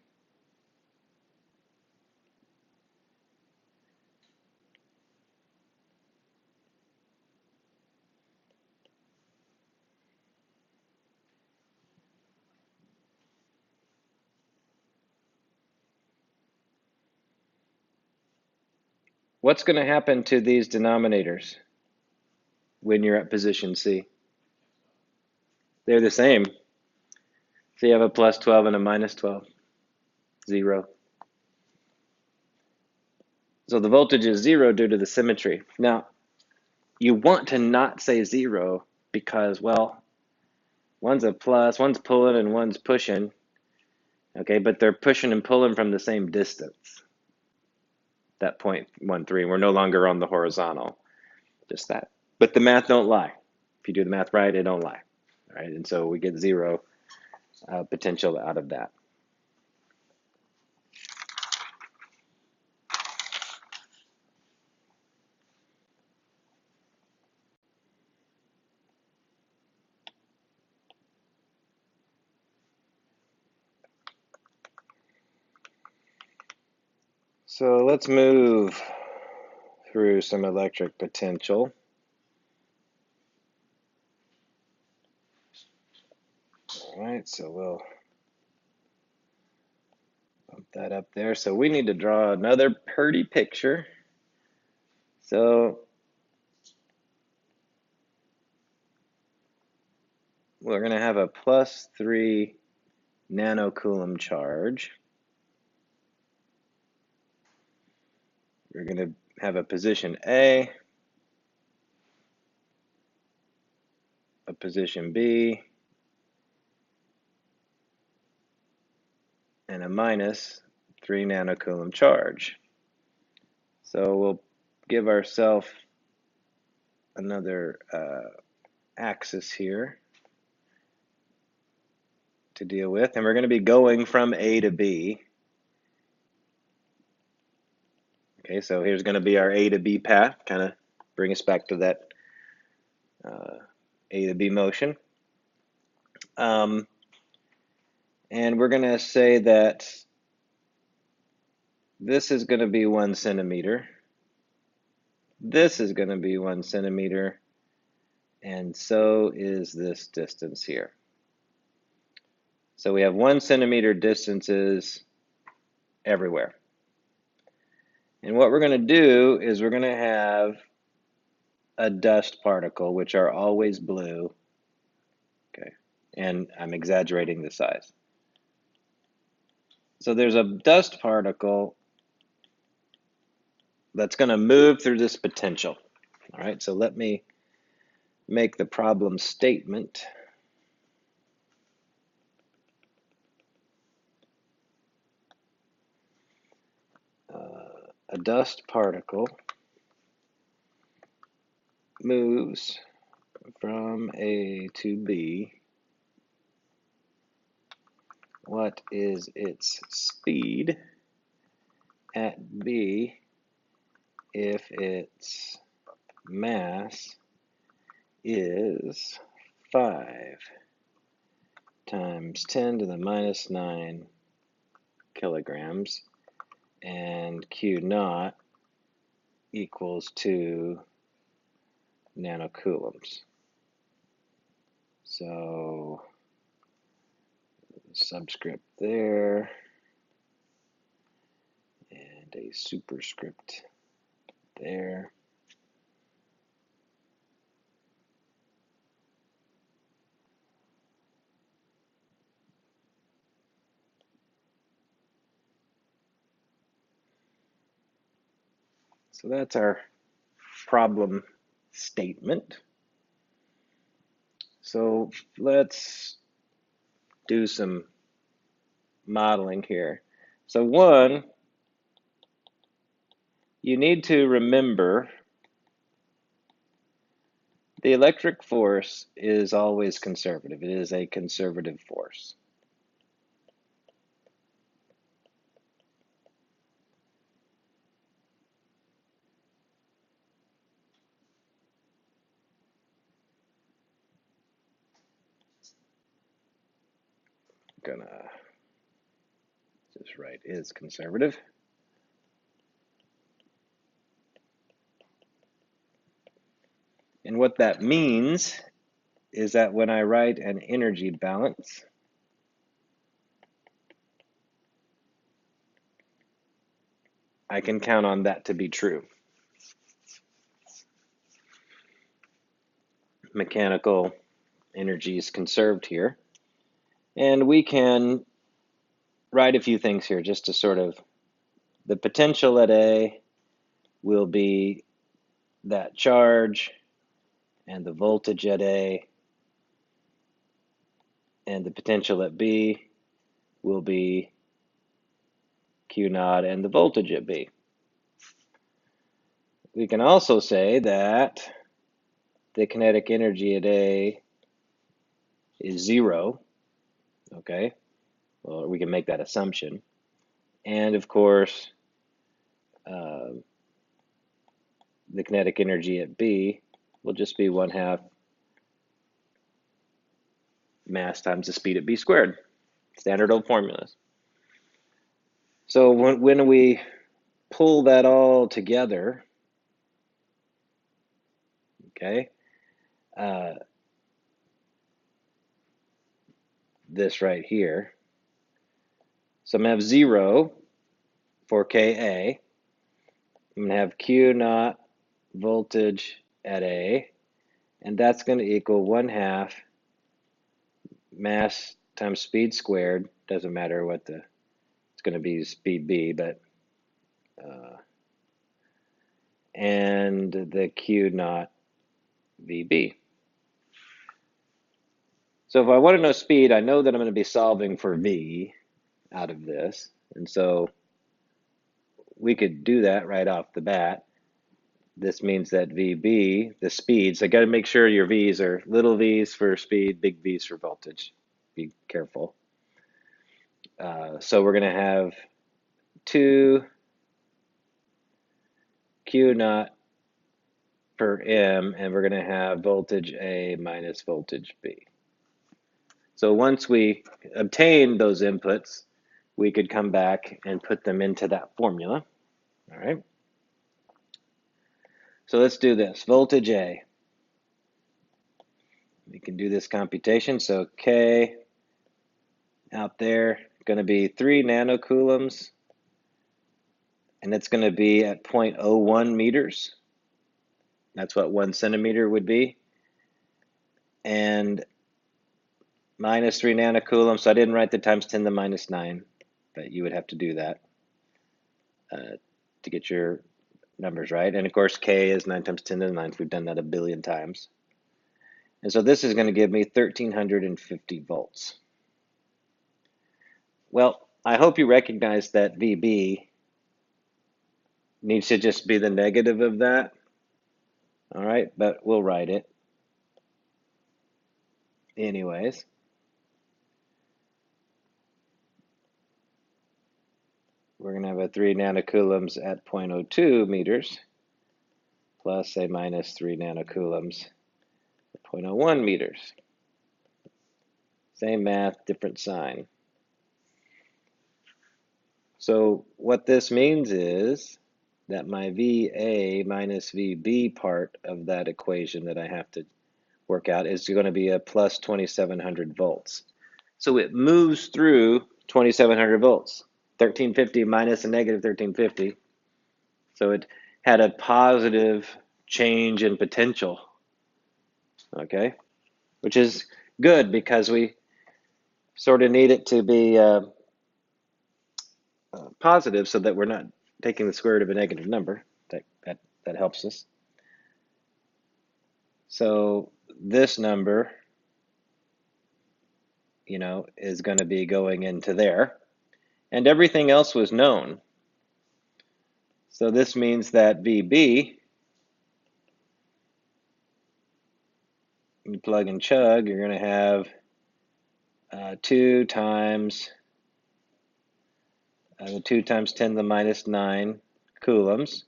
What's going to happen to these denominators when you're at position C? They're the same. So you have a plus 12 and a minus 12, 0. So the voltage is 0 due to the symmetry. Now, you want to not say 0 because, well, one's a plus, one's pulling and one's pushing. Okay, but they're pushing and pulling from the same distance. That 0.13, we're no longer on the horizontal, just that. But the math don't lie. If you do the math right, it don't lie. All right, and so we get 0 potential out of that. So let's move through some electric potential. All right, so we'll bump that up there. So we need to draw another pretty picture. So we're going to have a plus 3 nanocoulomb charge. We're going to have a position A, a position B, and a minus 3 nanocoulomb charge. So we'll give ourselves another axis here to deal with, and we're going to be going from A to B. Okay, so here's going to be our A to B path, kind of bring us back to that A to B motion. And we're going to say that this is going to be 1 centimeter. This is going to be 1 centimeter. And so is this distance here. So we have 1 centimeter distances everywhere. And what we're going to do is we're going to have a dust particle, which are always blue. Okay, and I'm exaggerating the size. So there's a dust particle that's going to move through this potential. All right, so let me make the problem statement. A dust particle moves from A to B. What is its speed at B if its mass is 5 times 10 to the minus 9 kilograms, and Q naught equals 2 nanocoulombs. So subscript there and a superscript there. So that's our problem statement. So let's do some modeling here. So one, you need to remember the electric force is always conservative. It is a conservative force. Gonna just write is conservative. And what that means is that when I write an energy balance, I can count on that to be true. Mechanical energy is conserved here. And we can write a few things here just to sort of, the potential at A will be that charge, and the voltage at A, and the potential at B will be Q naught and the voltage at B. We can also say that the kinetic energy at A is 0, okay? Well, we can make that assumption. And of course, the kinetic energy at B will just be 1/2 mass times the speed at B squared. Standard old formulas. So when we pull that all together, okay, this right here, so I'm going to have 0 for Ka. I'm going to have Q naught voltage at A, and that's going to equal 1/2 mass times speed squared. Doesn't matter what it's going to be speed B, but and the Q naught VB. So if I want to know speed, I know that I'm going to be solving for V out of this, and so we could do that right off the bat. This means that VB, the speed, so I got to make sure your V's are little v's for speed, big V's for voltage. Be careful. So we're going to have 2 Q naught per M, and we're going to have voltage A minus voltage B. So once we obtain those inputs, we could come back and put them into that formula. All right. So let's do this. Voltage A. We can do this computation. So K out there going to be 3 nanocoulombs, and it's going to be at 0.01 meters. That's what 1 centimeter would be. And minus 3 nanocoulombs. So I didn't write the times 10 to the minus 9, but you would have to do that to get your numbers right. And of course, K is 9 times 10 to the 9th. We've done that a billion times. And so this is going to give me 1350 volts. Well, I hope you recognize that VB needs to just be the negative of that. All right, but we'll write it anyways. We're going to have a 3 nanocoulombs at 0.02 meters plus a minus 3 nanocoulombs at 0.01 meters. Same math, different sign. So what this means is that my VA minus VB part of that equation that I have to work out is going to be a plus 2700 volts. So it moves through 2700 volts, 1350 minus a negative 1350. So it had a positive change in potential, okay, which is good because we sort of need it to be positive so that we're not taking the square root of a negative number. That helps us. So this number, you know, is going to be going into there. And everything else was known. So this means that VB, you plug and chug, you're going to have 2 times 10 to the minus 9 coulombs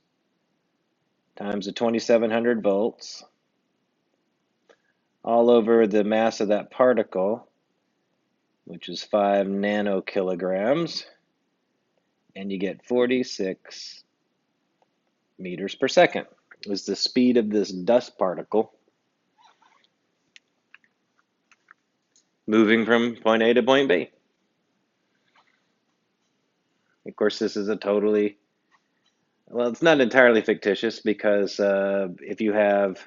times the 2700 volts all over the mass of that particle, which is 5 nanokilograms, and you get 46 meters per second is the speed of this dust particle moving from point A to point B. Of course, this is a totally, well, it's not entirely fictitious because if you have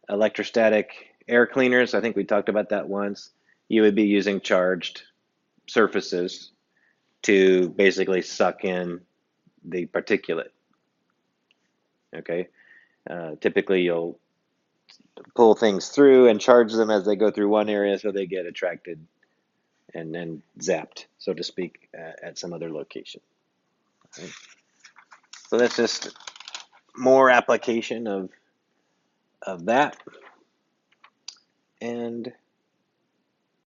electrostatic air cleaners, I think we talked about that once, you would be using charged surfaces to basically suck in the particulate. Okay, typically you'll pull things through and charge them as they go through one area so they get attracted and then zapped, so to speak, at some other location. Right? So that's just more application of that. And